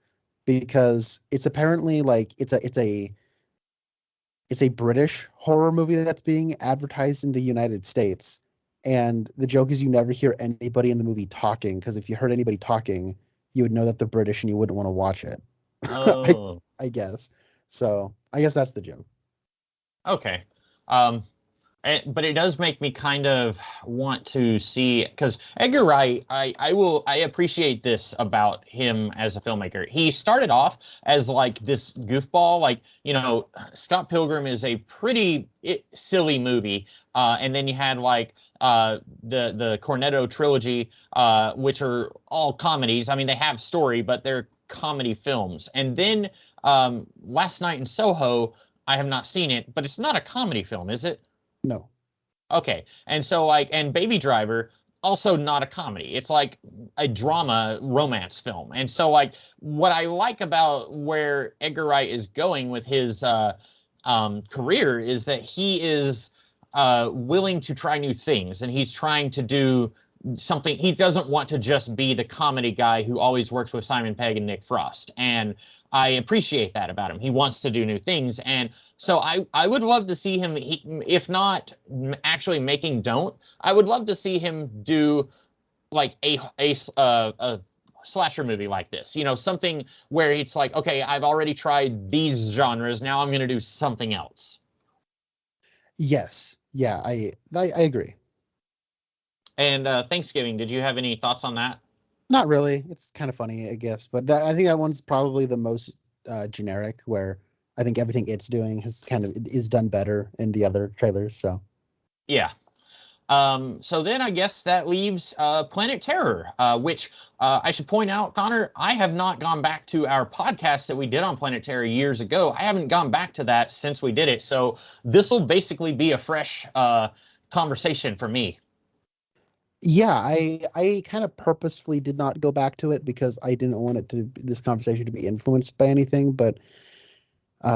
because it's apparently like it's a British horror movie that's being advertised in the United States. And the joke is you never hear anybody in the movie talking, because if you heard anybody talking, you would know that they're British and you wouldn't want to watch it. Oh. I guess. So I guess that's the joke. Okay. But it does make me kind of want to see, because Edgar Wright, I appreciate this about him as a filmmaker. He started off as like this goofball, like, Scott Pilgrim is a pretty silly movie. And then you had like the Cornetto trilogy, which are all comedies. I mean, they have story, but they're comedy films. And then Last Night in Soho, I have not seen it, but it's not a comedy film, is it? No. Okay. And so and Baby Driver, also not a comedy. It's like a drama romance film. And so what I like about where Edgar Wright is going with his career is that he is willing to try new things, and he's trying to do something. He doesn't want to just be the comedy guy who always works with Simon Pegg and Nick Frost. And I appreciate that about him. He wants to do new things. And so I would love to see him, if not actually making Don't, I would love to see him do like a slasher movie like this, something where it's like, okay, I've already tried these genres. Now I'm going to do something else. Yes. Yeah, I agree. And Thanksgiving, did you have any thoughts on that? Not really. It's kind of funny, I guess. But I think that one's probably the most generic, where I think everything it's doing is done better in the other trailers. So Yeah. So then I guess that leaves Planet Terror, which I should point out, Connor, I have not gone back to our podcast that we did on Planet Terror years ago. I haven't gone back to that since we did it. So this will basically be a fresh conversation for me. yeah, I kind of purposefully did not go back to it because I didn't want this conversation to be influenced by anything. But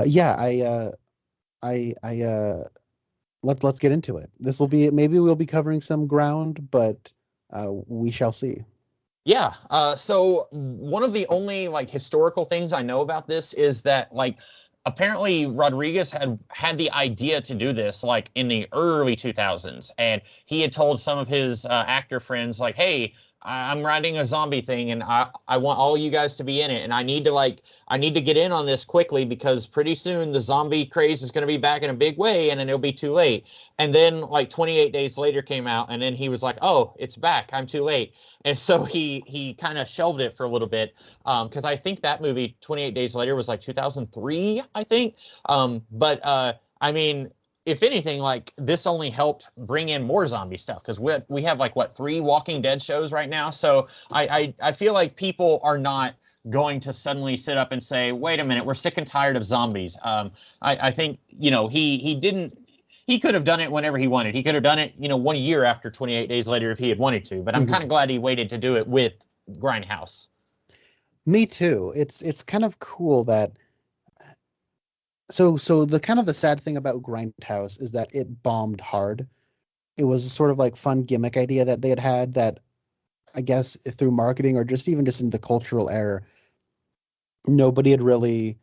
yeah, let's get into it. Maybe we'll be covering some ground, but we shall see. Yeah. So one of the only like historical things I know about this is that like apparently Rodriguez had the idea to do this like in the early 2000s, and he had told some of his actor friends like, "Hey, I'm writing a zombie thing, and I want all you guys to be in it, and I need to get in on this quickly because pretty soon the zombie craze is going to be back in a big way, and then it'll be too late." And then like 28 days later came out, and then he was like, "Oh, it's back. I'm too late." And so he kind of shelved it for a little bit because I think that movie 28 Days Later was like 2003, I think. But I mean, if anything, like this only helped bring in more zombie stuff because we have like what 3 Walking Dead shows right now. So I feel like people are not going to suddenly sit up and say, "Wait a minute, we're sick and tired of zombies." I think he didn't. He could have done it whenever he wanted. He could have done it, 1 year after 28 Days Later if he had wanted to. But I'm kind of glad he waited to do it with Grindhouse. Me too. It's kind of cool that. So the sad thing about Grindhouse is that it bombed hard. It was a sort of like fun gimmick idea that they had that I guess through marketing or just even just in the cultural era, nobody had really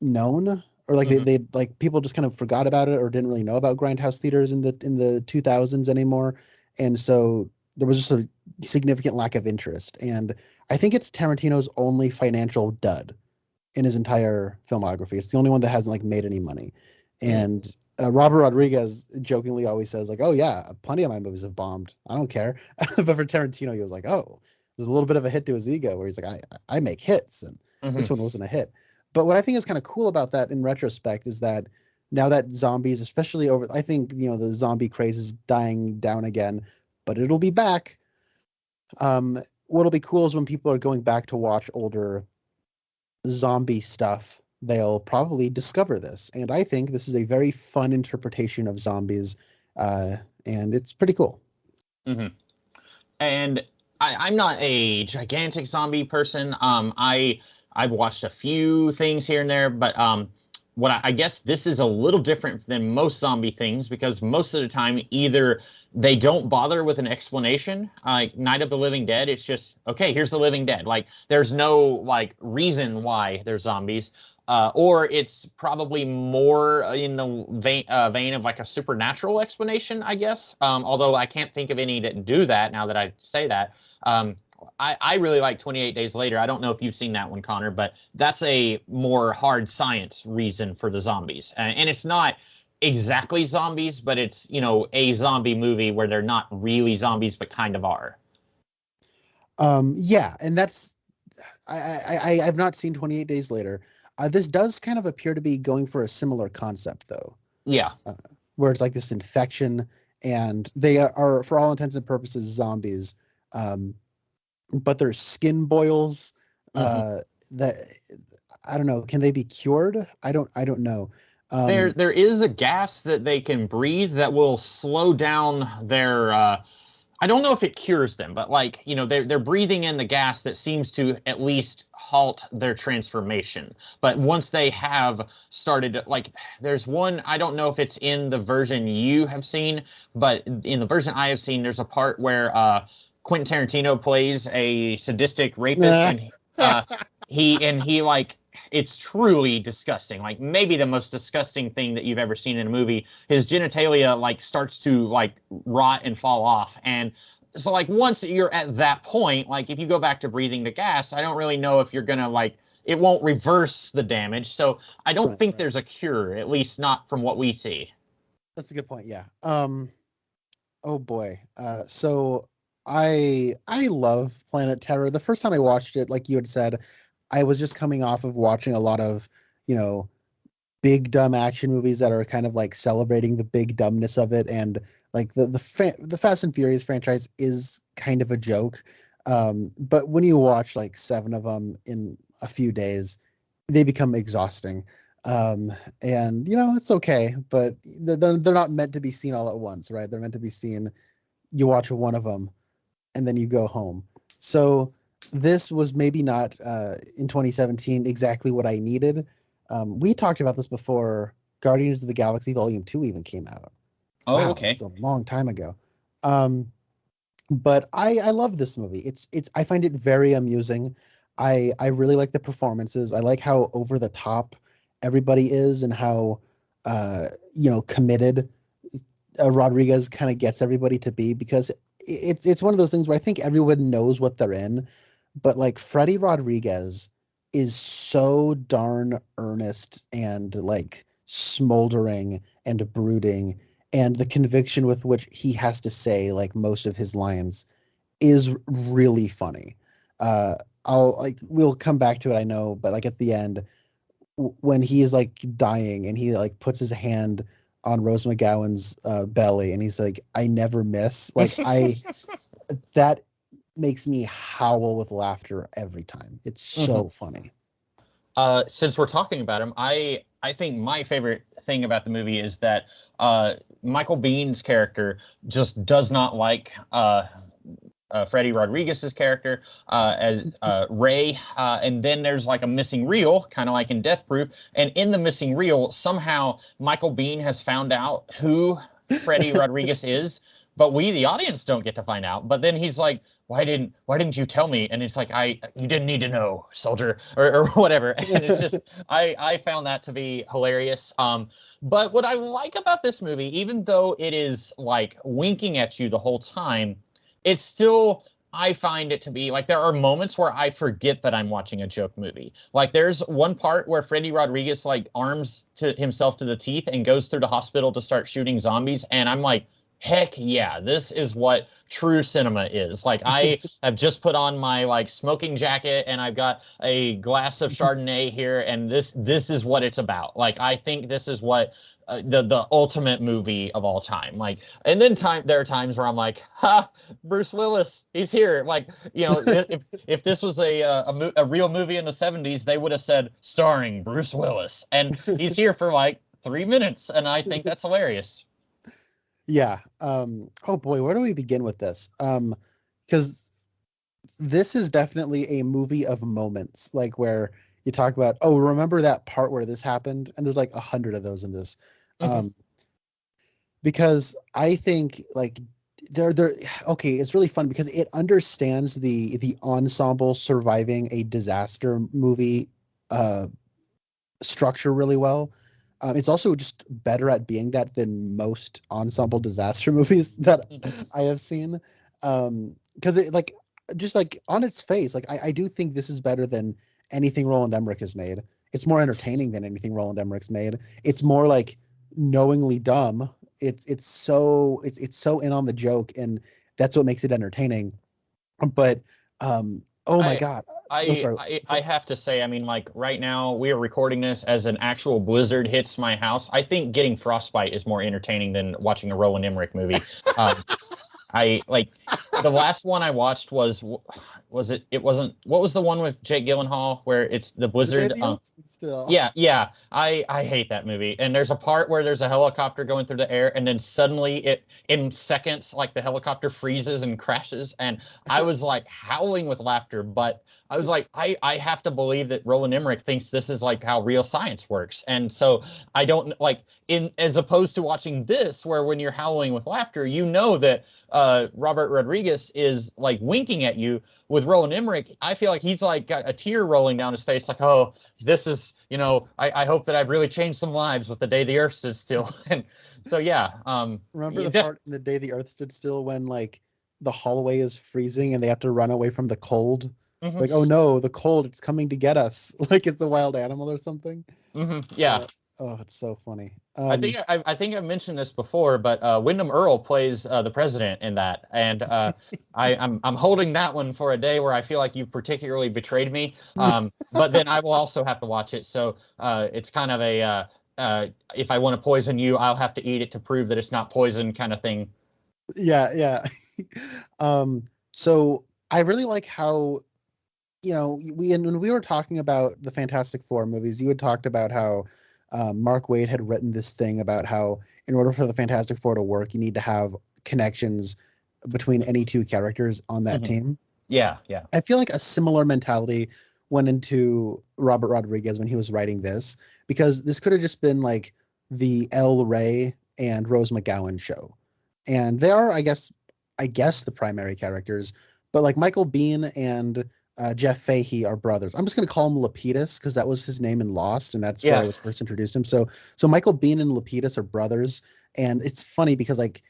known, or like they like people just kind of forgot about it or didn't really know about Grindhouse theaters in the 2000s anymore, and so there was just a significant lack of interest. And I think it's Tarantino's only financial dud in his entire filmography. It's the only one that hasn't like made any money. And Robert Rodriguez jokingly always says like, "Oh yeah, plenty of my movies have bombed. I don't care." But for Tarantino, he was like, "Oh, there's a little bit of a hit to his ego where he's like, I make hits, and this one wasn't a hit." But what I think is kind of cool about that in retrospect is that now that zombies, especially I think the zombie craze is dying down again, but it'll be back. What'll be cool is when people are going back to watch older zombie stuff, they'll probably discover this. And I think this is a very fun interpretation of zombies, and it's pretty cool. Mm-hmm. And I'm not a gigantic zombie person. I've watched a few things here and there, but I guess this is a little different than most zombie things because most of the time either they don't bother with an explanation, like Night of the Living Dead. It's just, okay, here's the living dead. Like there's no like reason why they're zombies. Or it's probably more in the vein of like a supernatural explanation, I guess. Although I can't think of any that do that now that I say that. I really like 28 Days Later. I don't know if you've seen that one, Connor, but that's a more hard science reason for the zombies. And it's not exactly zombies, but it's, a zombie movie where they're not really zombies, but kind of are. Yeah, and that's I've not seen 28 Days Later. This does kind of appear to be going for a similar concept, though. Yeah. Where it's like this infection, and they are, for all intents and purposes, zombies. But their skin boils. That I don't know. Can they be cured? I don't know. There is a gas that they can breathe that will slow down their. I don't know if it cures them, but like they're breathing in the gas that seems to at least halt their transformation. But once they have started, like there's one, I don't know if it's in the version you have seen, but in the version I have seen, there's a part where Quentin Tarantino plays a sadistic rapist, and he like. It's truly disgusting. Like maybe the most disgusting thing that you've ever seen in a movie. His genitalia like starts to like rot and fall off. And so like once you're at that point, like if you go back to breathing the gas, I don't really know if you're going to like, it won't reverse the damage. So I don't think there's a cure, at least not from what we see. That's a good point. Yeah. Oh boy. So I love Planet Terror. The first time I watched it, like you had said, I was just coming off of watching a lot of, big dumb action movies that are kind of like celebrating the big dumbness of it, and like the Fast and Furious franchise is kind of a joke. But when you watch like 7 of them in a few days, they become exhausting. And it's okay, but they're not meant to be seen all at once, right? They're meant to be seen. You watch one of them, and then you go home. So this was maybe not in 2017 exactly what I needed. We talked about this before Guardians of the Galaxy Volume 2 even came out. Oh, wow, okay. That's a long time ago. But I love this movie. It's I find it very amusing. I really like the performances. I like how over the top everybody is, and how committed Rodriguez kind of gets everybody to be, because it's one of those things where I think everyone knows what they're in, but like Freddie Rodriguez is so darn earnest and like smoldering and brooding, and the conviction with which he has to say like most of his lines is really funny. We'll come back to it, I know, but like at the end when he is like dying and he like puts his hand on Rose McGowan's belly and he's like, I never miss, like that makes me howl with laughter every time. It's so funny. Since we're talking about him, I think my favorite thing about the movie is that Michael Biehn's character just does not like Freddie Rodriguez's character as Ray, and then there's like a missing reel, kind of like in Death Proof, and in the missing reel, somehow Michael Biehn has found out who Freddie Rodriguez is, but we, the audience, don't get to find out. But then he's like, why didn't you tell me? And it's like, you didn't need to know, soldier, or whatever. And it's just, I found that to be hilarious. But what I like about this movie, even though it is like winking at you the whole time, it's still, I find it to be like, there are moments where I forget that I'm watching a joke movie. Like there's one part where Freddie Rodriguez like arms to himself to the teeth and goes through the hospital to start shooting zombies. And I'm like, heck yeah, this is what true cinema is. Like I have just put on my like smoking jacket and I've got a glass of Chardonnay here, and this is what it's about. Like I think this is what the ultimate movie of all time. Like, and then there are times where I'm like, ha, Bruce Willis, he's here. Like, if this was a real movie in the 70s, they would have said starring Bruce Willis, and he's here for like 3 minutes, and I think that's hilarious. Yeah. Oh boy, where do we begin with this? Because this is definitely a movie of moments, like where you talk about, oh, remember that part where this happened? And there's like 100 of those in this. Because I think like they're okay, it's really fun because it understands the ensemble surviving a disaster movie structure really well. It's also just better at being that than most ensemble disaster movies that I have seen. Because it like just like on its face, like I do think this is better than anything Roland Emmerich has made. It's more entertaining than anything Roland Emmerich's made. It's more like knowingly dumb. It's so in on the joke, and that's what makes it entertaining. But oh my God. I have to say, I mean, like right now we are recording this as an actual blizzard hits my house. I think getting frostbite is more entertaining than watching a Roland Emmerich movie. I like the last one I watched what was the one with Jake Gyllenhaal where it's the blizzard? Still. Yeah. I hate that movie. And there's a part where there's a helicopter going through the air, and then suddenly in seconds, like the helicopter freezes and crashes. And I was like howling with laughter, but I was like, I have to believe that Roland Emmerich thinks this is like how real science works. And so I don't like as opposed to watching this, where when you're howling with laughter, you know that Robert Rodriguez is like winking at you. With Roland Emmerich, I feel like he's like got a tear rolling down his face, like, oh, this is, I hope that I've really changed some lives with The Day the Earth Stood Still. And so, yeah. Remember the part in The Day the Earth Stood Still when like the hallway is freezing and they have to run away from the cold? Mm-hmm. Like, oh no, the cold, it's coming to get us. Like it's a wild animal or something. Mm-hmm. Yeah. Oh, it's so funny. I think I've mentioned this before, but Wyndham Earle plays the president in that, and I'm holding that one for a day where I feel like you've particularly betrayed me. But then I will also have to watch it, so it's kind of a if I want to poison you, I'll have to eat it to prove that it's not poison, kind of thing. Yeah. So I really like how, when we were talking about the Fantastic Four movies, you had talked about how Mark Waid had written this thing about how in order for the Fantastic Four to work, you need to have connections between any two characters on that team. Yeah. I feel like a similar mentality went into Robert Rodriguez when he was writing this, because this could have just been like the El Rey and Rose McGowan show. And they are, I guess the primary characters, but like Michael Biehn and Jeff Fahey are brothers. I'm just going to call him Lepidus because that was his name in Lost, and that's where I was first introduced to him. So Michael Biehn and Lepidus are brothers, and it's funny because like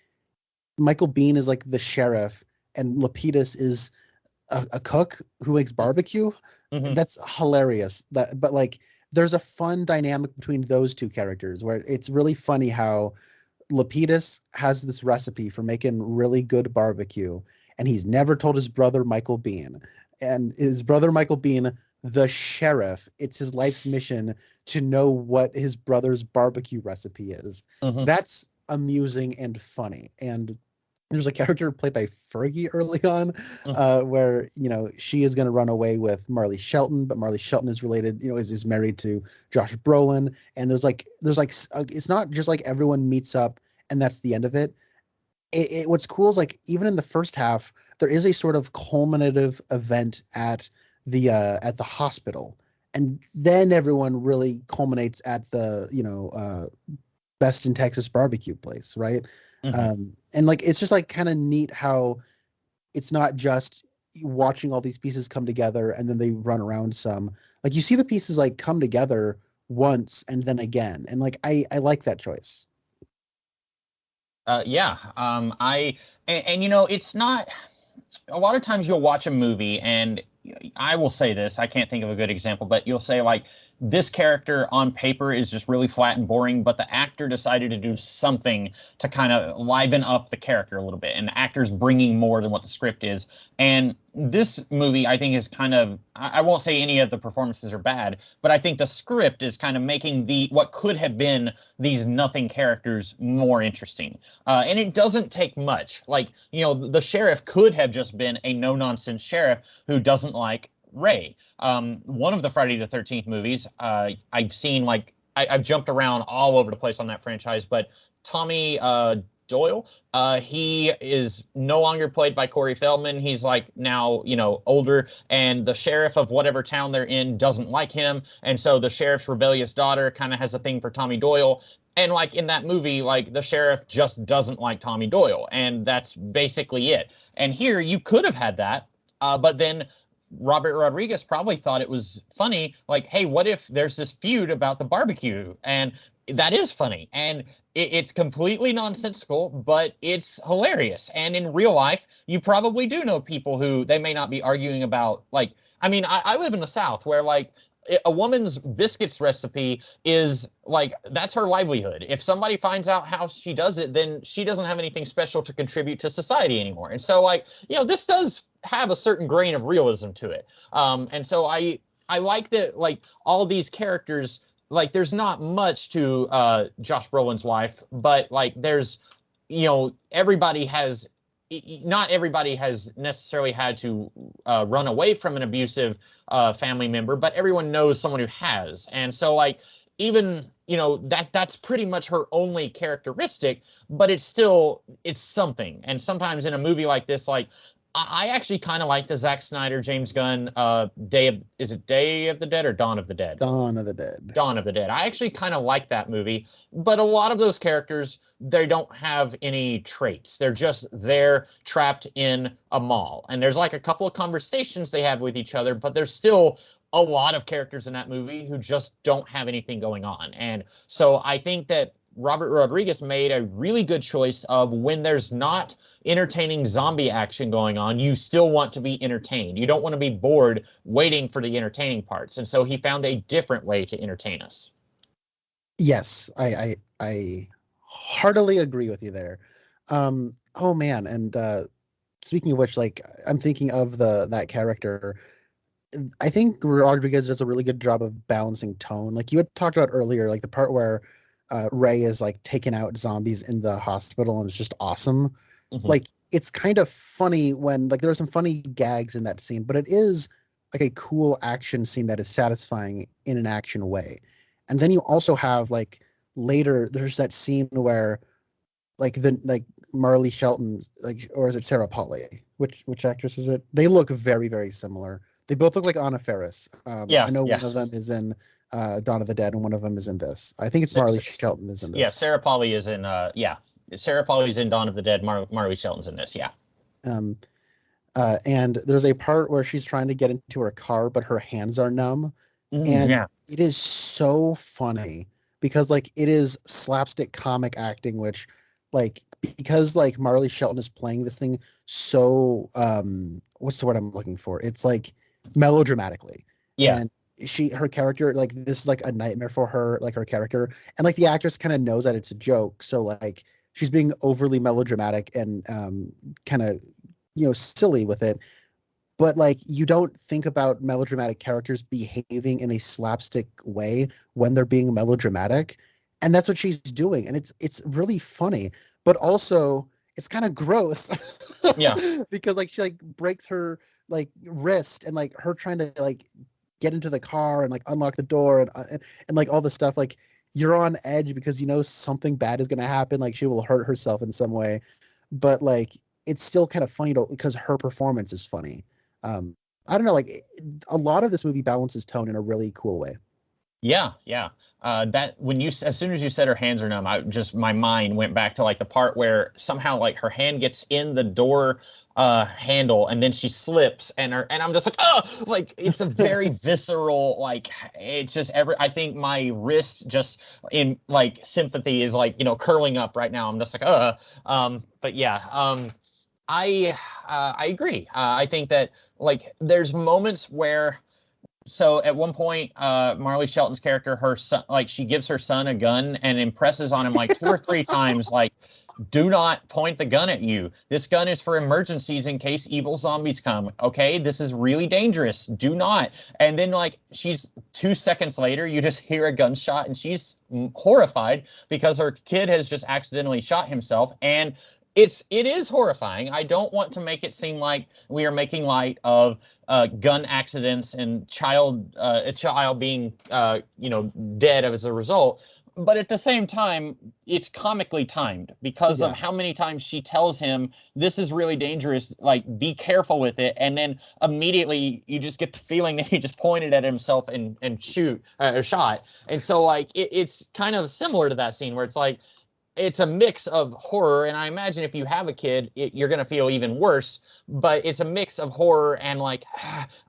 Michael Biehn is like the sheriff, and Lepidus is a cook who makes barbecue. That's hilarious. But like there's a fun dynamic between those two characters where it's really funny how Lepidus has this recipe for making really good barbecue, and he's never told his brother Michael Biehn. And his brother Michael Biehn, the sheriff, it's his life's mission to know what his brother's barbecue recipe is. That's amusing and funny. And there's a character played by Fergie early on, where she is going to run away with Marley Shelton, but Marley Shelton is related, is married to Josh Brolin, and there's like it's not just like everyone meets up and that's the end of it. What's cool is like even in the first half there is a sort of culminative event at the hospital, and then everyone really culminates at the Best in Texas barbecue place, right? And like it's just like kind of neat how it's not just watching all these pieces come together and then they run around some. Like you see the pieces like come together once and then again, and like I like that choice. It's not, a lot of times you'll watch a movie, and I will say this, I can't think of a good example, but you'll say like, this character on paper is just really flat and boring, but the actor decided to do something to kind of liven up the character a little bit, and the actor's bringing more than what the script is. And this movie, I think, is kind of, I won't say any of the performances are bad, but I think the script is kind of making what could have been these nothing characters more interesting. And it doesn't take much. Like, the sheriff could have just been a no-nonsense sheriff who doesn't like Ray. One of the Friday the 13th movies, I've seen, like, I've jumped around all over the place on that franchise, but Tommy Doyle, he is no longer played by Corey Feldman. He's like now, older, and the sheriff of whatever town they're in doesn't like him. And so the sheriff's rebellious daughter kind of has a thing for Tommy Doyle. And like in that movie, like the sheriff just doesn't like Tommy Doyle, and that's basically it. And here you could have had that, but then Robert Rodriguez probably thought it was funny, like, hey, what if there's this feud about the barbecue? And that is funny. And it's completely nonsensical, but it's hilarious. And in real life, you probably do know people who they may not be arguing about, like, I mean, I live in the South where, like, a woman's biscuits recipe is like, that's her livelihood. If somebody finds out how she does it, then she doesn't have anything special to contribute to society anymore. And so, like, this does have a certain grain of realism to it. And so I like that, like, all these characters, like, there's not much to Josh Brolin's wife, but like there's, everybody has, not everybody has necessarily had to run away from an abusive family member, but everyone knows someone who has. And so, like, even, that's pretty much her only characteristic, but it's something. And sometimes in a movie like this, like, I actually kind of like the Zack Snyder, James Gunn, is it Day of the Dead or Dawn of the Dead? Dawn of the Dead. Dawn of the Dead. I actually kind of like that movie, but a lot of those characters, they don't have any traits. They're just there trapped in a mall. And there's like a couple of conversations they have with each other, but there's still a lot of characters in that movie who just don't have anything going on. And so I think that Robert Rodriguez made a really good choice of, when there's not entertaining zombie action going on, you still want to be entertained. You don't want to be bored waiting for the entertaining parts. And so he found a different way to entertain us. Yes, I heartily agree with you there. Oh man, and speaking of which, like, I'm thinking of that character. I think Rodriguez does a really good job of balancing tone. Like you had talked about earlier, like the part where Ray is like taking out zombies in the hospital and it's just awesome. Mhm. Like it's kind of funny when like there are some funny gags in that scene, but it is like a cool action scene that is satisfying in an action way. And then you also have like later there's that scene where like Marley Shelton, like, or is it Sarah Polley? Which actress is it? They look very, very similar. They both look like Anna Faris. I Yeah, know yeah. one of them is in Dawn of the Dead and one of them is in this. I think it's Marley Shelton is in Yeah, this. Sarah Polley is in Sarah Polley's in Dawn of the Dead. Marley Shelton's in this. Yeah. Um, and there's a part where she's trying to get into her car, but her hands are numb, and Yeah. it is so funny because like it is slapstick comic acting, which like because like Marley Shelton is playing this thing so what's the word I'm looking for? It's like melodramatically. Yeah. And her character, like this is like a nightmare for her, like her character. And like the actress kind of knows that it's a joke. So like she's being overly melodramatic and kind of silly with it, but like you don't think about melodramatic characters behaving in a slapstick way when they're being melodramatic, and that's what she's doing, and it's really funny, but also it's kind of gross Yeah. because like she like breaks her like wrist, and like her trying to like get into the car and like unlock the door and like all the stuff, like you're on edge because you know something bad is going to happen, like she will hurt herself in some way, but like it's still kind of funny because her performance is funny. I don't know, like a lot of this movie balances tone in a really cool way. Yeah, yeah. That when as soon as you said her hands are numb, my mind went back to like the part where somehow like her hand gets in the door handle and then she slips and I'm just like, oh, like it's a very visceral, like it's just I think my wrist just in like sympathy is like, curling up right now. I'm just like, but yeah, I agree. I think that like there's moments where so at one point, Marley Shelton's character, her son, like she gives her son a gun and impresses on him like two or three times, like, do not point the gun at you. This gun is for emergencies in case evil zombies come. Okay, this is really dangerous. Do not. And then like she's 2 seconds later, you just hear a gunshot and she's horrified because her kid has just accidentally shot himself. And it is horrifying. I don't want to make it seem like we are making light of gun accidents and a child being dead as a result. But at the same time, it's comically timed because of Yeah. how many times she tells him this is really dangerous, like be careful with it, and then immediately you just get the feeling that he just pointed at himself and shot. And so like it's kind of similar to that scene where it's like it's a mix of horror, and I imagine if you have a kid, you're going to feel even worse, but it's a mix of horror and like,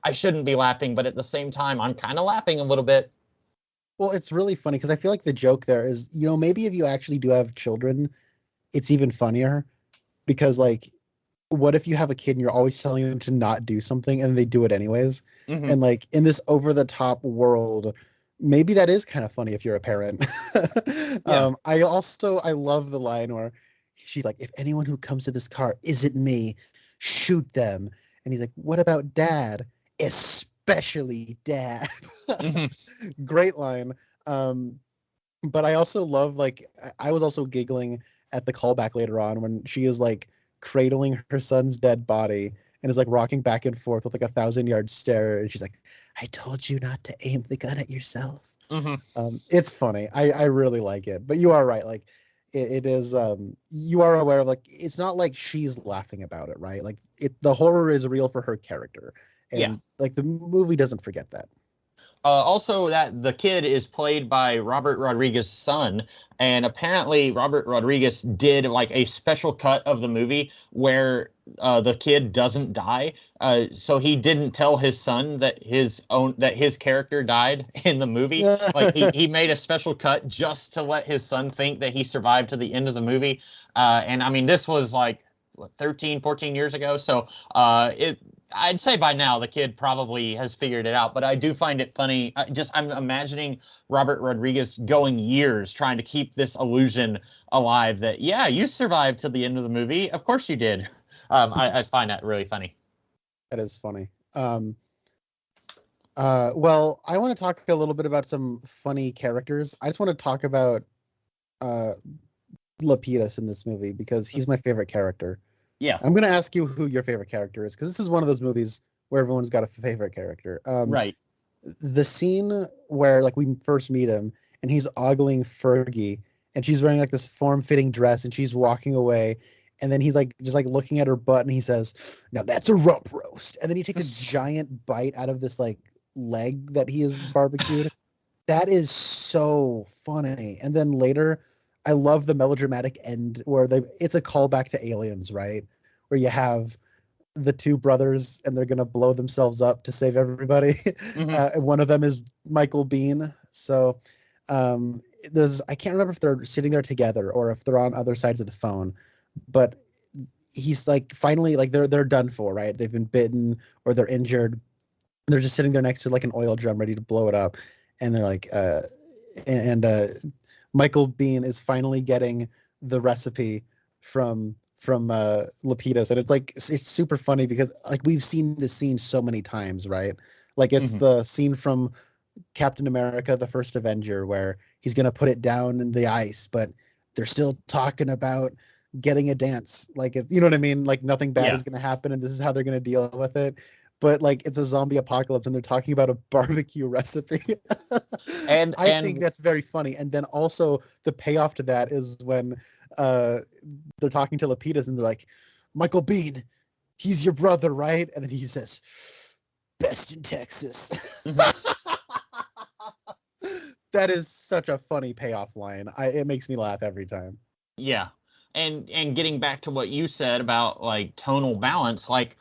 I shouldn't be laughing, but at the same time, I'm kind of laughing a little bit. Well, it's really funny because I feel like the joke there is, maybe if you actually do have children, it's even funnier because like what if you have a kid and you're always telling them to not do something and they do it anyways? Mm-hmm. And like in this over the top world, maybe that is kind of funny if you're a parent. Yeah. I love the line where she's like, if anyone who comes to this car isn't me, shoot them. And he's like, what about dad? Especially dad. Mm-hmm. Great line. But I also love like I was also giggling at the callback later on when she is like cradling her son's dead body and is like rocking back and forth with like 1,000-yard stare, and she's like, I told you not to aim the gun at yourself. Mm-hmm. It's funny. I really like it, but you are right, like it is you are aware of like it's not like she's laughing about it, right? Like the horror is real for her character, Yeah. and like the movie doesn't forget that. Also, that the kid is played by Robert Rodriguez's son, and apparently Robert Rodriguez did like a special cut of the movie where the kid doesn't die. So he didn't tell his son that his character died in the movie. Like he made a special cut just to let his son think that he survived to the end of the movie. And I mean, this was like 13, 14 years ago. So I'd say by now the kid probably has figured it out, but I do find it funny. I'm imagining Robert Rodriguez going years trying to keep this illusion alive that, yeah, you survived to the end of the movie. Of course you did. I find that really funny. That is funny. Well, I want to talk a little bit about some funny characters. I just want to talk about uh, Lepidus in this movie because he's my favorite character. Yeah. I'm going to ask you who your favorite character is because this is one of those movies where everyone's got a favorite character. Right. The scene where like we first meet him and he's ogling Fergie and she's wearing like this form-fitting dress and she's walking away and then he's like just like looking at her butt and he says, "Now that's a rump roast." And then he takes a giant bite out of this like leg that he has barbecued. That is so funny. And then later, I love the melodramatic end where it's a callback to Aliens, right? Where you have the two brothers and they're gonna blow themselves up to save everybody. And one of them is Michael Biehn. So I can't remember if they're sitting there together or if they're on other sides of the phone, but he's like finally like they're done for, right? They've been bitten or they're injured. They're just sitting there next to like an oil drum ready to blow it up, and they're like Michael Biehn is finally getting the recipe from Lepidus, and it's super funny because like we've seen this scene so many times, right? Like it's the scene from Captain America: The First Avenger where he's gonna put it down in the ice, but they're still talking about getting a dance. Like you know what I mean? Like nothing bad is gonna happen, and this is how they're gonna deal with it. But like it's a zombie apocalypse and they're talking about a barbecue recipe. And I think that's very funny. And then also the payoff to that is when they're talking to Lepidus and they're like, "Michael Biehn, he's your brother, right?" And then he says, "Best in Texas." That is such a funny payoff line. It makes me laugh every time. Yeah. And getting back to what you said about like tonal balance, like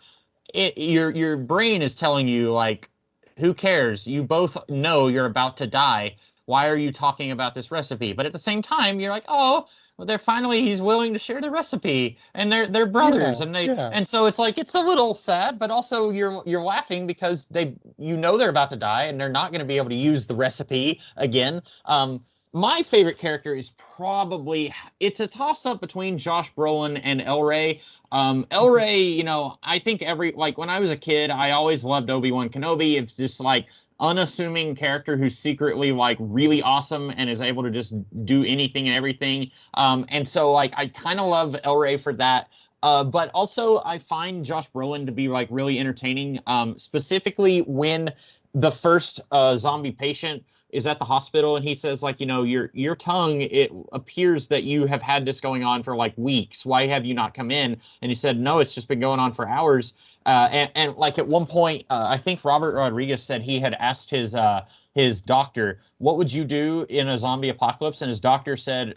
your brain is telling you like, who cares? You both know you're about to die. Why are you talking about this recipe? But at the same time, you're like, oh, well, he's willing to share the recipe, and they're brothers, and so it's like it's a little sad, but also you're laughing because they're about to die, and they're not going to be able to use the recipe again. My favorite character is probably it's a toss up between Josh Brolin and El Rey. El Rey, I think when I was a kid, I always loved Obi-Wan Kenobi. It's just like unassuming character who's secretly like really awesome and is able to just do anything and everything. And so like I kind of love El Rey for that. But also I find Josh Brolin to be like really entertaining, specifically when the first zombie patient is at the hospital and he says like, your tongue, it appears that you have had this going on for like weeks. Why have you not come in? And he said, no, it's just been going on for hours. And like at one point, I think Robert Rodriguez said he had asked his doctor, what would you do in a zombie apocalypse? And his doctor said,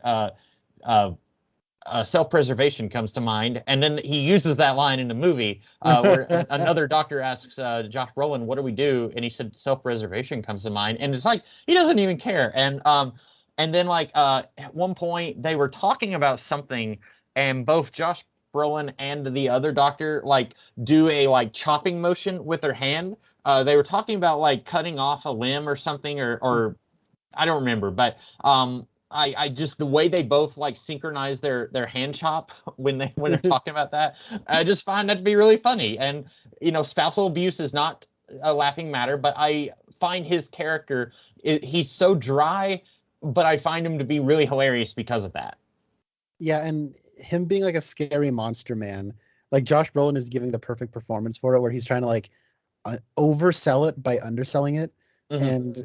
self-preservation comes to mind, and then he uses that line in the movie where another doctor asks Josh Brolin, "What do we do?" And he said, "Self-preservation comes to mind." And it's like he doesn't even care. And then like at one point they were talking about something, and both Josh Brolin and the other doctor like do a like chopping motion with their hand. They were talking about like cutting off a limb or something, or I don't remember, but I just the way they both like synchronize their hand chop when they're talking about that, I just find that to be really funny. And spousal abuse is not a laughing matter, but I find his character he's so dry, but I find him to be really hilarious because of that. Yeah, and him being like a scary monster man, like Josh Brolin is giving the perfect performance for it, where he's trying to like oversell it by underselling it. And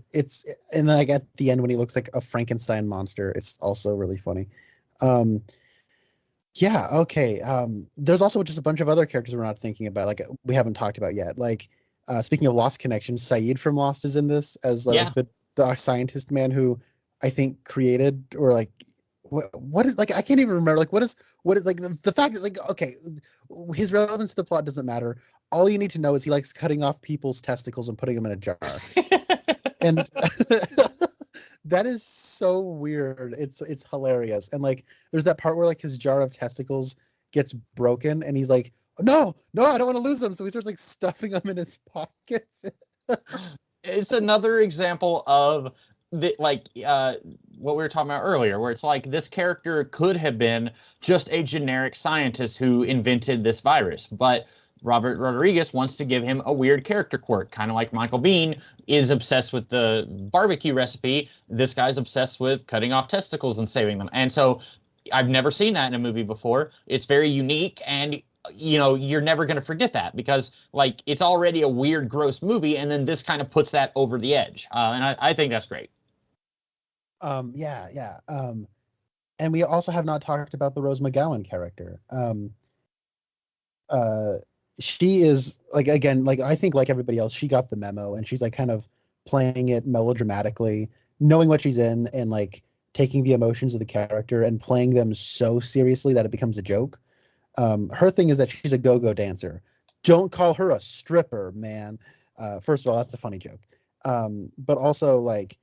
then like at the end when he looks like a Frankenstein monster, it's also really funny. There's also just a bunch of other characters we're not thinking about, like we haven't talked about yet. Like speaking of Lost Connections, Saeed from Lost is in this as like the scientist man who I think created or like what is like I can't even remember like what is like the fact that like okay, his relevance to the plot doesn't matter. All you need to know is he likes cutting off people's testicles and putting them in a jar. And that is so weird. It's hilarious. And like there's that part where like his jar of testicles gets broken and he's like, no, I don't want to lose them. So he starts like stuffing them in his pockets. It's another example of what we were talking about earlier, where it's like this character could have been just a generic scientist who invented this virus, but Robert Rodriguez wants to give him a weird character quirk, kind of like Michael Biehn is obsessed with the barbecue recipe. This guy's obsessed with cutting off testicles and saving them. And so I've never seen that in a movie before. It's very unique, and you're never going to forget that because like it's already a weird, gross movie, and then this kind of puts that over the edge. And I think that's great. Yeah. And we also have not talked about the Rose McGowan character. She is like, again, like I think like everybody else, she got the memo, and she's like kind of playing it melodramatically, knowing what she's in, and like taking the emotions of the character and playing them so seriously that it becomes a joke. Her thing is that she's a go-go dancer. Don't call her a stripper, man. First of all, that's a funny joke. But also like,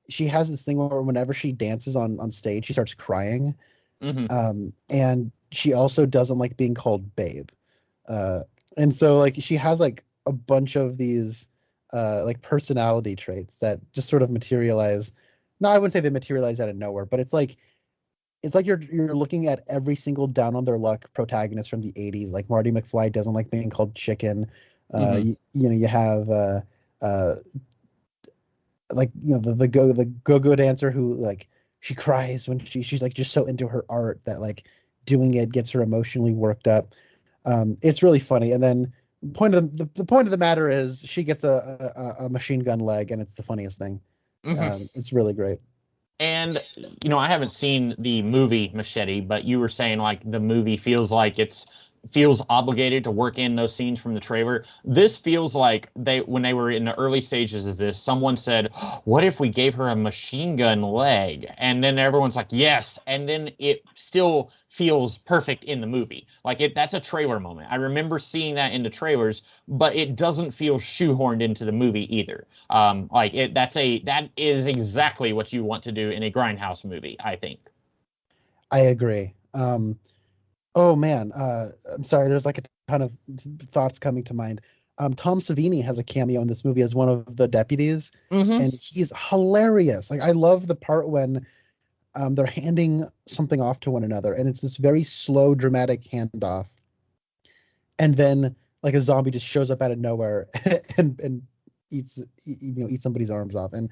she has this thing where whenever she dances on stage, she starts crying. Mm-hmm. And she also doesn't like being called babe. And so like she has like a bunch of these like personality traits that just sort of materialize. No, I wouldn't say they materialize out of nowhere, but it's like you're looking at every single down on their luck protagonist from the 80s. Like Marty McFly doesn't like being called chicken. You have the go-go dancer who like she cries when she's like just so into her art that like doing it gets her emotionally worked up. It's really funny. And then the point of the matter is she gets a machine gun leg, and it's the funniest thing. It's really great. And I haven't seen the movie Machete, but you were saying like the movie feels like feels obligated to work in those scenes from the trailer. This feels like when they were in the early stages of this, someone said, what if we gave her a machine gun leg? And then everyone's like, yes. And then it still feels perfect in the movie. Like that's a trailer moment. I remember seeing that in the trailers, but it doesn't feel shoehorned into the movie either. That is exactly what you want to do in a Grindhouse movie, I think. I agree. Oh man, I'm sorry. There's like a ton of thoughts coming to mind. Tom Savini has a cameo in this movie as one of the deputies, and he's hilarious. Like I love the part when they're handing something off to one another, and it's this very slow, dramatic handoff, and then like a zombie just shows up out of nowhere and eats somebody's arms off. And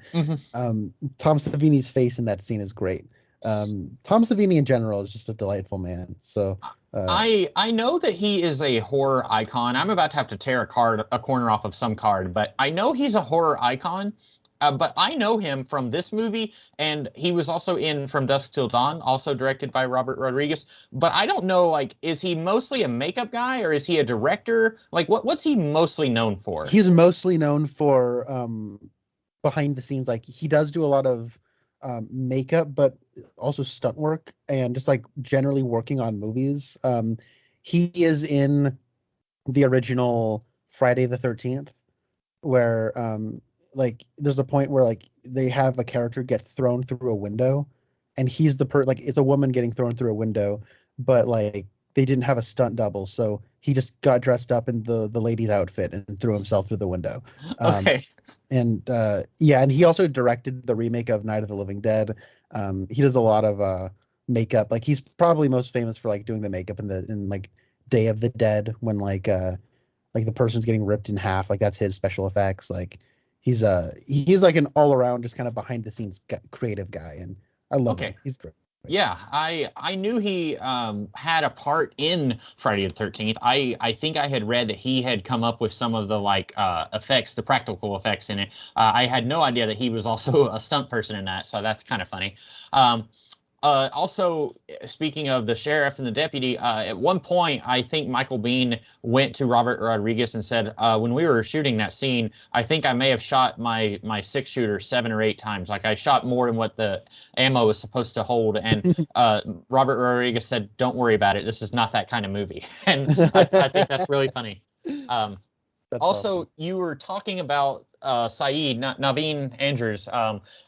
Tom Savini's face in that scene is great. Tom Savini in general is just a delightful man. So I know that he is a horror icon. I'm about to have to tear a corner off of some card, but I know he's a horror icon. But I know him from this movie, and he was also in From Dusk Till Dawn, also directed by Robert Rodriguez. But I don't know, like, is he mostly a makeup guy, or is he a director? Like, what's he mostly known for? He's mostly known for behind the scenes. Like, he does do a lot of makeup, but also stunt work, and just, like, generally working on movies. He is in the original Friday the 13th, where... like there's a point where like they have a character get thrown through a window, and he's like it's a woman getting thrown through a window, but like they didn't have a stunt double, so he just got dressed up in the lady's outfit and threw himself through the window. Okay. And and he also directed the remake of Night of the Living Dead. He does a lot of makeup. Like he's probably most famous for like doing the makeup in like Day of the Dead, when like the person's getting ripped in half. Like that's his special effects. Like he's like an all around just kind of behind the scenes creative guy, and I love him. He's great. Yeah, I knew he had a part in Friday the 13th. I think I had read that he had come up with some of the like effects, the practical effects in it. I had no idea that he was also a stunt person in that, so that's kind of funny. Also, speaking of the sheriff and the deputy, at one point, I think Michael Biehn went to Robert Rodriguez and said, when we were shooting that scene, I think I may have shot my 6-shooter 7 or 8 times. Like I shot more than what the ammo was supposed to hold. And Robert Rodriguez said, don't worry about it. This is not that kind of movie. And I think that's really funny. Also, awesome. You were talking about Saeed, Naveen Andrews.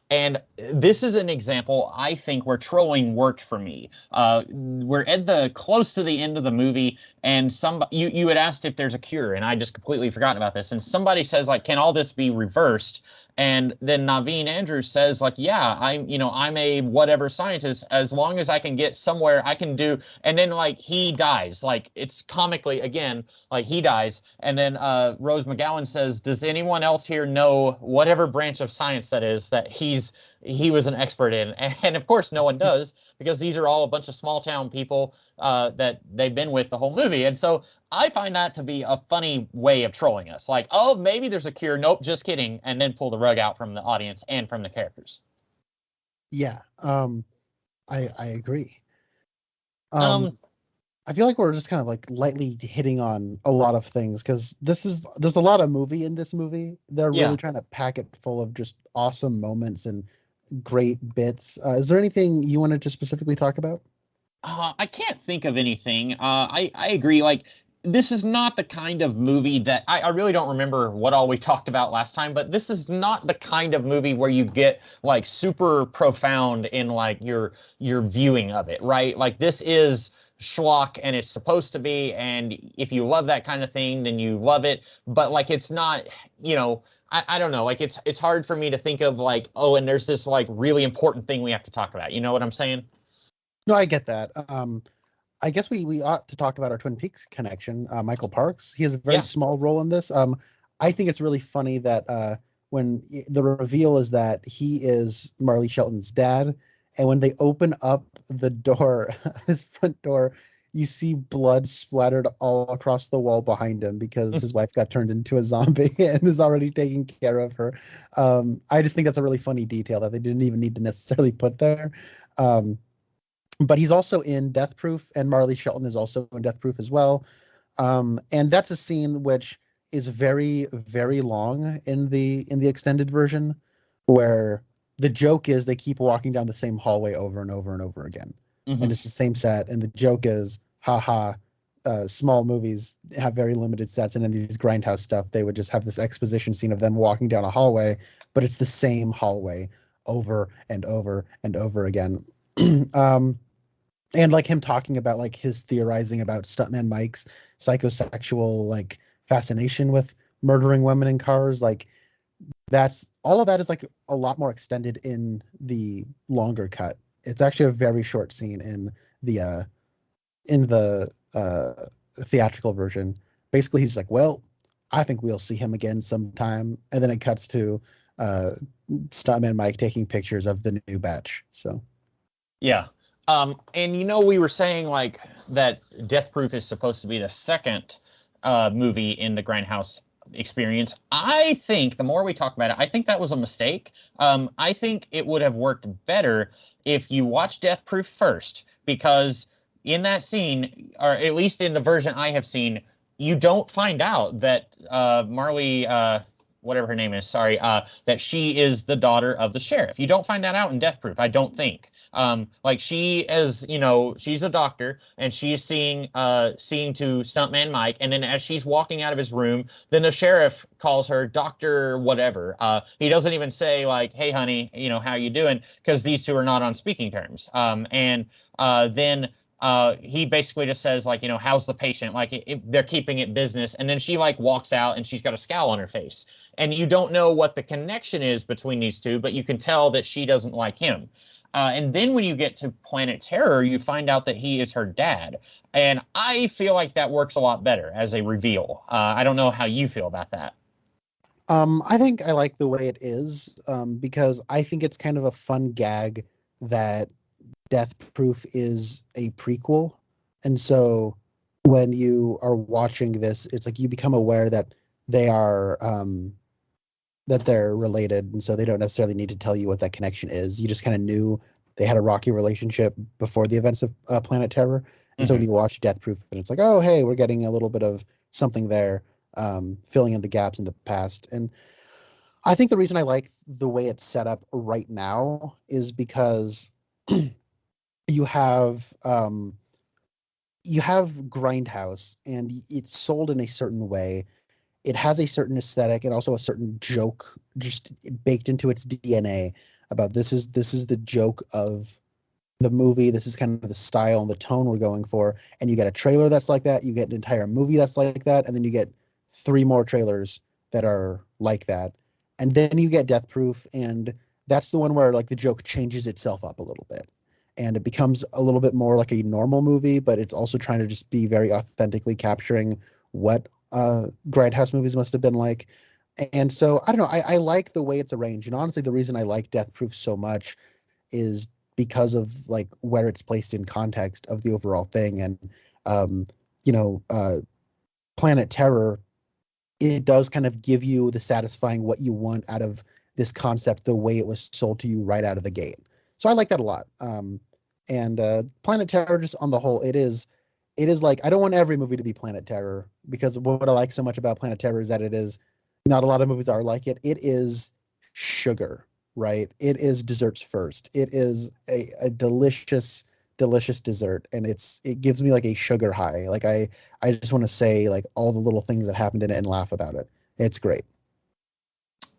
And this is an example, I think, where trolling worked for me. We're at the close to the end of the movie, and you had asked if there's a cure, and I just completely forgotten about this. And somebody says like, "Can all this be reversed?" And then Naveen Andrews says like, "Yeah, I'm a whatever scientist. As long as I can get somewhere, I can do." And then like he dies. Like it's comically again like he dies, and then Rose McGowan says, "Does anyone else here know whatever branch of science that is that he was an expert in?" And of course, no one does because these are all a bunch of small town people that they've been with the whole movie, and so I find that to be a funny way of trolling us. Like, oh, maybe there's a cure. Nope, just kidding, and then pull the rug out from the audience and from the characters. Yeah, I agree. Um, I feel like we're just kind of like lightly hitting on a lot of things because there's a lot of movie in this movie. They're yeah. really trying to pack it full of just awesome moments and great bits. Is there anything you wanted to specifically talk about? I can't think of anything. I agree. Like, this is not the kind of movie that I really don't remember what all we talked about last time, but this is not the kind of movie where you get like super profound in like your viewing of it, right? Like this is schlock and it's supposed to be, and if you love that kind of thing, then you love it. But like it's not, I don't know, like it's hard for me to think of like, oh, and there's this like really important thing we have to talk about. You know what I'm saying? No, I get that. I guess we ought to talk about our Twin Peaks connection. Michael Parks, he has a very Yeah. small role in this. I think it's really funny that when the reveal is that he is Marley Shelton's dad, and when they open up the door, his front door, you see blood splattered all across the wall behind him because his wife got turned into a zombie and is already taking care of her. I just think that's a really funny detail that they didn't even need to necessarily put there. Um, but he's also in Death Proof, and Marley Shelton is also in Death Proof as well. And that's a scene which is very, very long in the extended version, where the joke is they keep walking down the same hallway over and over and over again, and Hmm. it's the same set. And the joke is, haha, small movies have very limited sets, and in these Grindhouse stuff, they would just have this exposition scene of them walking down a hallway, but it's the same hallway over and over and over again. um, and like him talking about like his theorizing about Stuntman Mike's psychosexual like fascination with murdering women in cars, like that's all of that is like a lot more extended in the longer cut. It's actually a very short scene in the theatrical version. Basically, he's like, "Well, I think we'll see him again sometime," and then it cuts to uh, Stuntman Mike taking pictures of the new batch. So Yeah. And we were saying like that Death Proof is supposed to be the second movie in the Grindhouse experience. I think the more we talk about it, I think that was a mistake. I think it would have worked better if you watch Death Proof first, because in that scene, or at least in the version I have seen, you don't find out that Marley, whatever her name is, sorry, that she is the daughter of the sheriff. You don't find that out in Death Proof, I don't think. Like she, as she's a doctor and she's seeing to Stuntman Mike, and then as she's walking out of his room, then the sheriff calls her Doctor whatever. He doesn't even say like, "Hey, honey, how you doing?" Because these two are not on speaking terms. And then he basically just says like, how's the patient? Like they're keeping it business. And then she like walks out and she's got a scowl on her face. And you don't know what the connection is between these two, but you can tell that she doesn't like him. And then when you get to Planet Terror, you find out that he is her dad. And I feel like that works a lot better as a reveal. I don't know how you feel about that. I think I like the way it is because I think it's kind of a fun gag that Death Proof is a prequel. And so when you are watching this, it's like you become aware that they are that they're related, and so they don't necessarily need to tell you what that connection is. You just kind of knew they had a rocky relationship before the events of Planet Terror. And so when Hmm. you watch Death Proof, and it's like, oh, hey, we're getting a little bit of something there, filling in the gaps in the past. And I think the reason I like the way it's set up right now is because you have um, you have Grindhouse, and it's sold in a certain way. It has a certain aesthetic and also a certain joke just baked into its DNA. about this is the joke of the movie. This is kind of the style and the tone we're going for. And you get a trailer that's like that. You get an entire movie that's like that. And then you get 3 more trailers that are like that. And then you get Death Proof. And that's the one where like the joke changes itself up a little bit. And it becomes a little bit more like a normal movie, but it's also trying to just be very authentically capturing what Grindhouse movies must have been like. And so, I don't know, I like the way it's arranged. And honestly, the reason I like Death Proof so much is because of like where it's placed in context of the overall thing. And Planet Terror, it does kind of give you the satisfying what you want out of this concept the way it was sold to you right out of the gate. So I like that a lot. And Planet Terror, just on the whole, it is like, I don't want every movie to be Planet Terror, because what I like so much about Planet Terror is that it is not a lot of movies are like it. It is sugar, right? It is desserts first. It is a delicious dessert, and it gives me like a sugar high. Like I just want to say like all the little things that happened in it and laugh about it. It's great.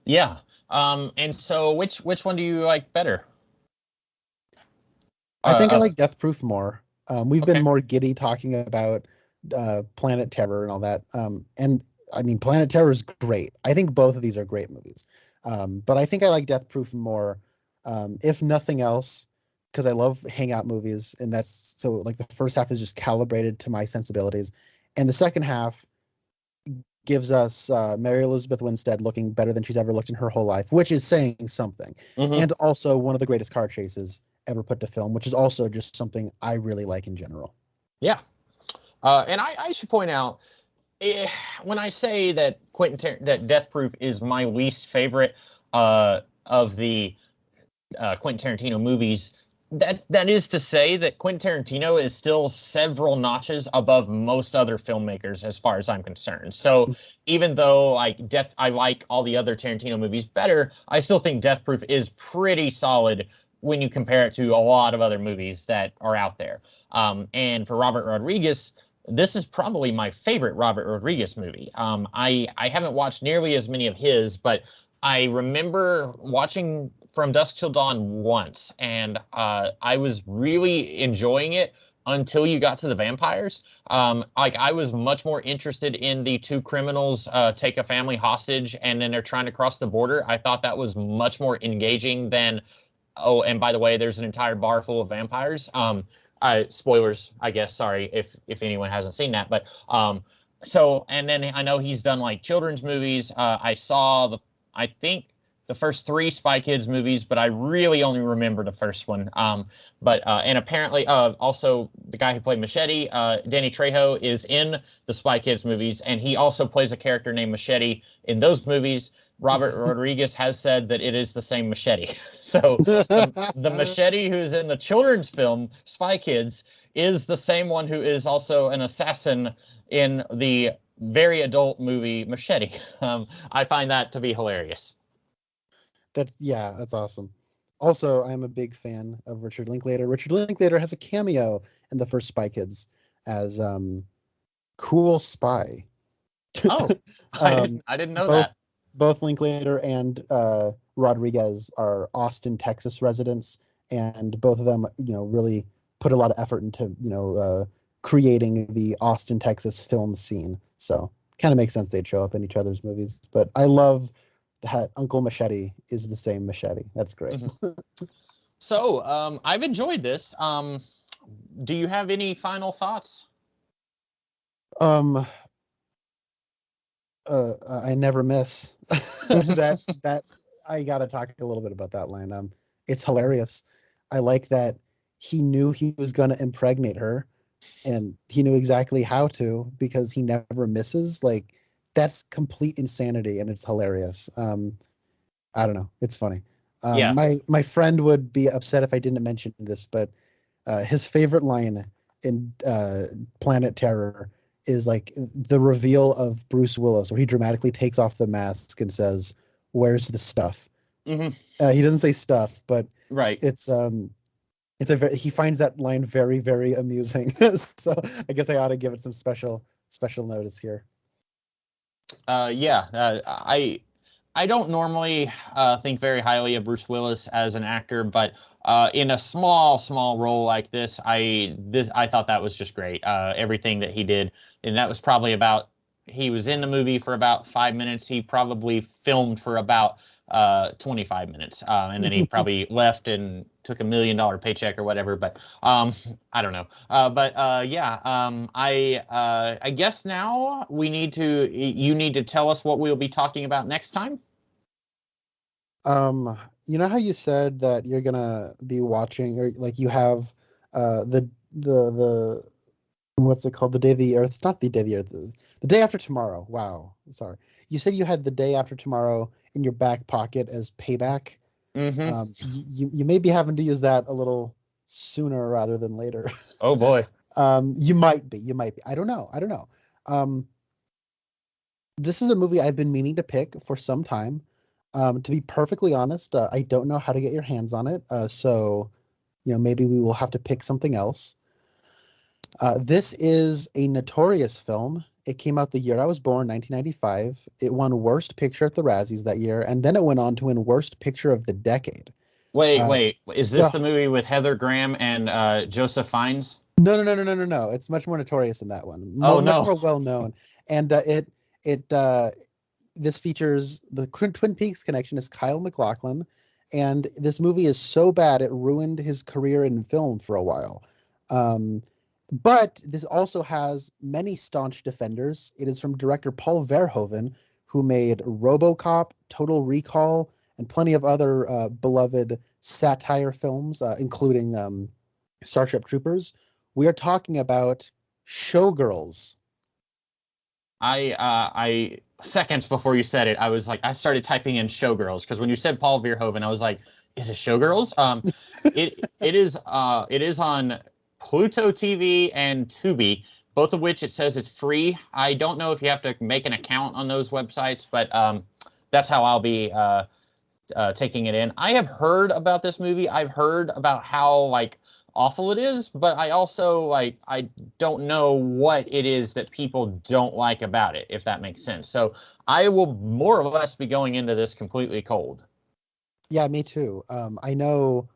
Yeah. And so which one do you like better? I think I like Death Proof more. We've been Okay. more giddy talking about Planet Terror and all that. And I mean, Planet Terror is great. I think both of these are great movies. But I think I like Death Proof more, if nothing else, because I love hangout movies, and that's so like the first half is just calibrated to my sensibilities, and the second half gives us Mary Elizabeth Winstead looking better than she's ever looked in her whole life, which is saying something, and also one of the greatest car chases ever put to film, which is also just something I really like in general. Yeah. And I should point out, when I say that that Death Proof is my least favorite of the Quentin Tarantino movies, that is to say that Quentin Tarantino is still several notches above most other filmmakers as far as I'm concerned. So even though I like all the other Tarantino movies better, I still think Death Proof is pretty solid when you compare it to a lot of other movies that are out there. And for Robert Rodriguez, this is probably my favorite Robert Rodriguez movie. I haven't watched nearly as many of his, but I remember watching From Dusk Till Dawn once, and I was really enjoying it until you got to the vampires. I was much more interested in the 2 criminals take a family hostage, and then they're trying to cross the border. I thought that was much more engaging than, oh, and by the way, there's an entire bar full of vampires. Spoilers, I guess. Sorry if anyone hasn't seen that, but so, and then I know he's done like children's movies. I saw I think the first 3 Spy Kids movies, but I really only remember the first one. And apparently also the guy who played Machete, Danny Trejo, is in the Spy Kids movies, and he also plays a character named Machete in those movies. Robert Rodriguez has said that it is the same Machete. So the Machete who's in the children's film Spy Kids is the same one who is also an assassin in the very adult movie Machete. I find that to be hilarious. That's awesome. Also, I'm a big fan of Richard Linklater. Richard Linklater has a cameo in the first Spy Kids as Cool Spy. Oh, I didn't know that. Both Linklater and Rodriguez are Austin, Texas residents, and both of them, really put a lot of effort into, creating the Austin, Texas film scene. So kind of makes sense they'd show up in each other's movies. But I love that Uncle Machete is the same Machete. That's great. So I've enjoyed this. Do you have any final thoughts? I never miss that I gotta talk a little bit about that line. It's hilarious. I like that he knew he was gonna impregnate her, and he knew exactly how to, because he never misses. Like, that's complete insanity, and it's hilarious. I don't know, it's funny. Yeah. My friend would be upset if I didn't mention this, but his favorite line in Planet Terror is like the reveal of Bruce Willis, where he dramatically takes off the mask and says, "Where's the stuff?" He doesn't say stuff, but right. He finds that line very, very amusing. So I guess I ought to give it some special notice here. I don't normally think very highly of Bruce Willis as an actor, but in a small role like this, I thought that was just great. Everything that he did, and that was probably about. He was in the movie for about 5 minutes. He probably filmed for about 25 minutes, and then he probably left and took $1 million paycheck or whatever. But I don't know. Yeah, I guess now you need to tell us what we'll be talking about next time. You know how you said that you're gonna be watching, or like you have the what's it called? The Day of the Earth. It's not the Day of the Earth. The Day After Tomorrow. Wow. Sorry. You said you had The Day After Tomorrow in your back pocket as payback. Mm-hmm. You may be having to use that a little sooner rather than later. Oh boy. You might be. I don't know. This is a movie I've been meaning to pick for some time. To be perfectly honest, I don't know how to get your hands on it. So, maybe we will have to pick something else. This is a notorious film. It came out the year I was born, 1995. It won Worst Picture at the Razzies that year, and then it went on to win Worst Picture of the Decade. Wait. Is this the movie with Heather Graham and Joseph Fiennes? No. It's much more notorious than that one. Much more well known. And this features the Twin Peaks connection is Kyle MacLachlan, and this movie is so bad it ruined his career in film for a while. But this also has many staunch defenders. It is from director Paul Verhoeven, who made RoboCop, Total Recall, and plenty of other beloved satire films, including Starship Troopers. We are talking about Showgirls. I seconds before you said it, I started typing in Showgirls, because when you said Paul Verhoeven, I was like, is it Showgirls? It is on Pluto TV and Tubi, both of which it says it's free. I don't know if you have to make an account on those websites, but that's how I'll be taking it in. I have heard about this movie. I've heard about how awful it is, but I also I don't know what it is that people don't like about it, if that makes sense. So I will more or less be going into this completely cold. Yeah, me too. I know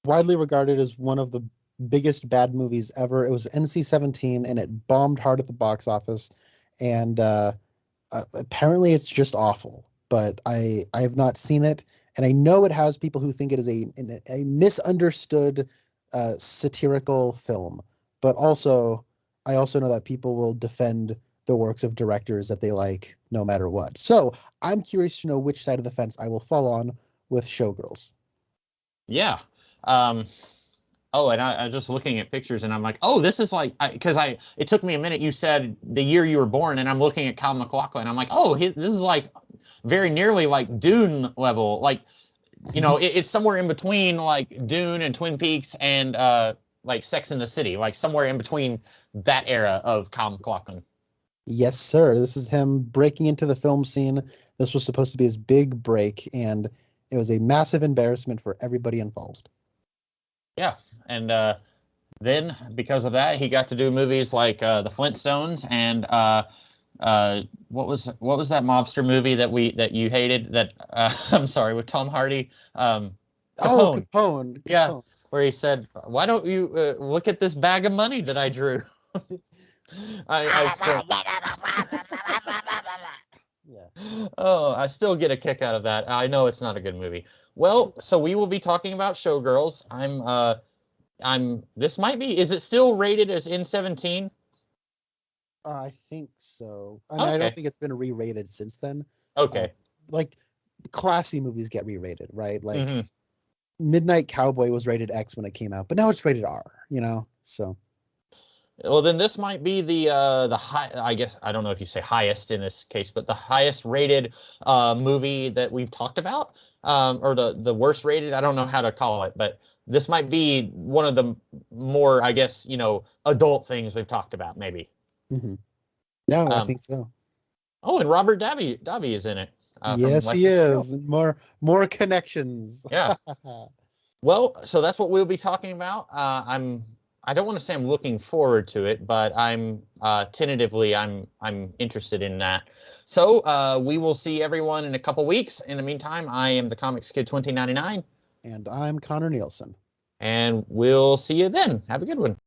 widely regarded as one of the biggest bad movies ever. It was NC-17 and it bombed hard at the box office, and apparently it's just awful. But I have not seen it, and I know it has people who think it is a misunderstood satirical film. But I also know that people will defend the works of directors that they like no matter what. So I'm curious to know which side of the fence I will fall on with Showgirls. Yeah. Oh, and I just looking at pictures, and I'm like, oh, this is it took me a minute. You said the year you were born, and I'm looking at Kyle MacLachlan. I'm like, oh, this is very nearly like Dune level. It's somewhere in between Dune and Twin Peaks and Sex and the City, somewhere in between that era of Kyle MacLachlan. Yes, sir. This is him breaking into the film scene. This was supposed to be his big break, and it was a massive embarrassment for everybody involved. Yeah, and then because of that, he got to do movies like The Flintstones and what was that mobster movie that you hated? That I'm sorry, with Tom Hardy. Capone. Oh, Capone. Yeah, where he said, "Why don't you look at this bag of money that I drew?" I still, yeah. Oh, I still get a kick out of that. I know it's not a good movie. Well, so we will be talking about Showgirls. This might be, is it still rated as N-17? I think so. I don't think it's been re-rated since then. Okay. Classy movies get re-rated, right? Midnight Cowboy was rated X when it came out, but now it's rated R, so. Well, then this might be the high, I guess, I don't know if you say highest in this case, but the highest rated movie that we've talked about, or the worst rated, I don't know how to call it, but this might be one of the more, I guess, adult things we've talked about, maybe. Mm-hmm. Yeah, I think so. Oh, and Robert Davi is in it. Yes, he is. More connections. Yeah. Well, so that's what we'll be talking about. I don't want to say I'm looking forward to it, but I'm tentatively I'm interested in that. So we will see everyone in a couple weeks. In the meantime, I am the Comics Kid 2099. And I'm Connor Nielsen. And we'll see you then. Have a good one.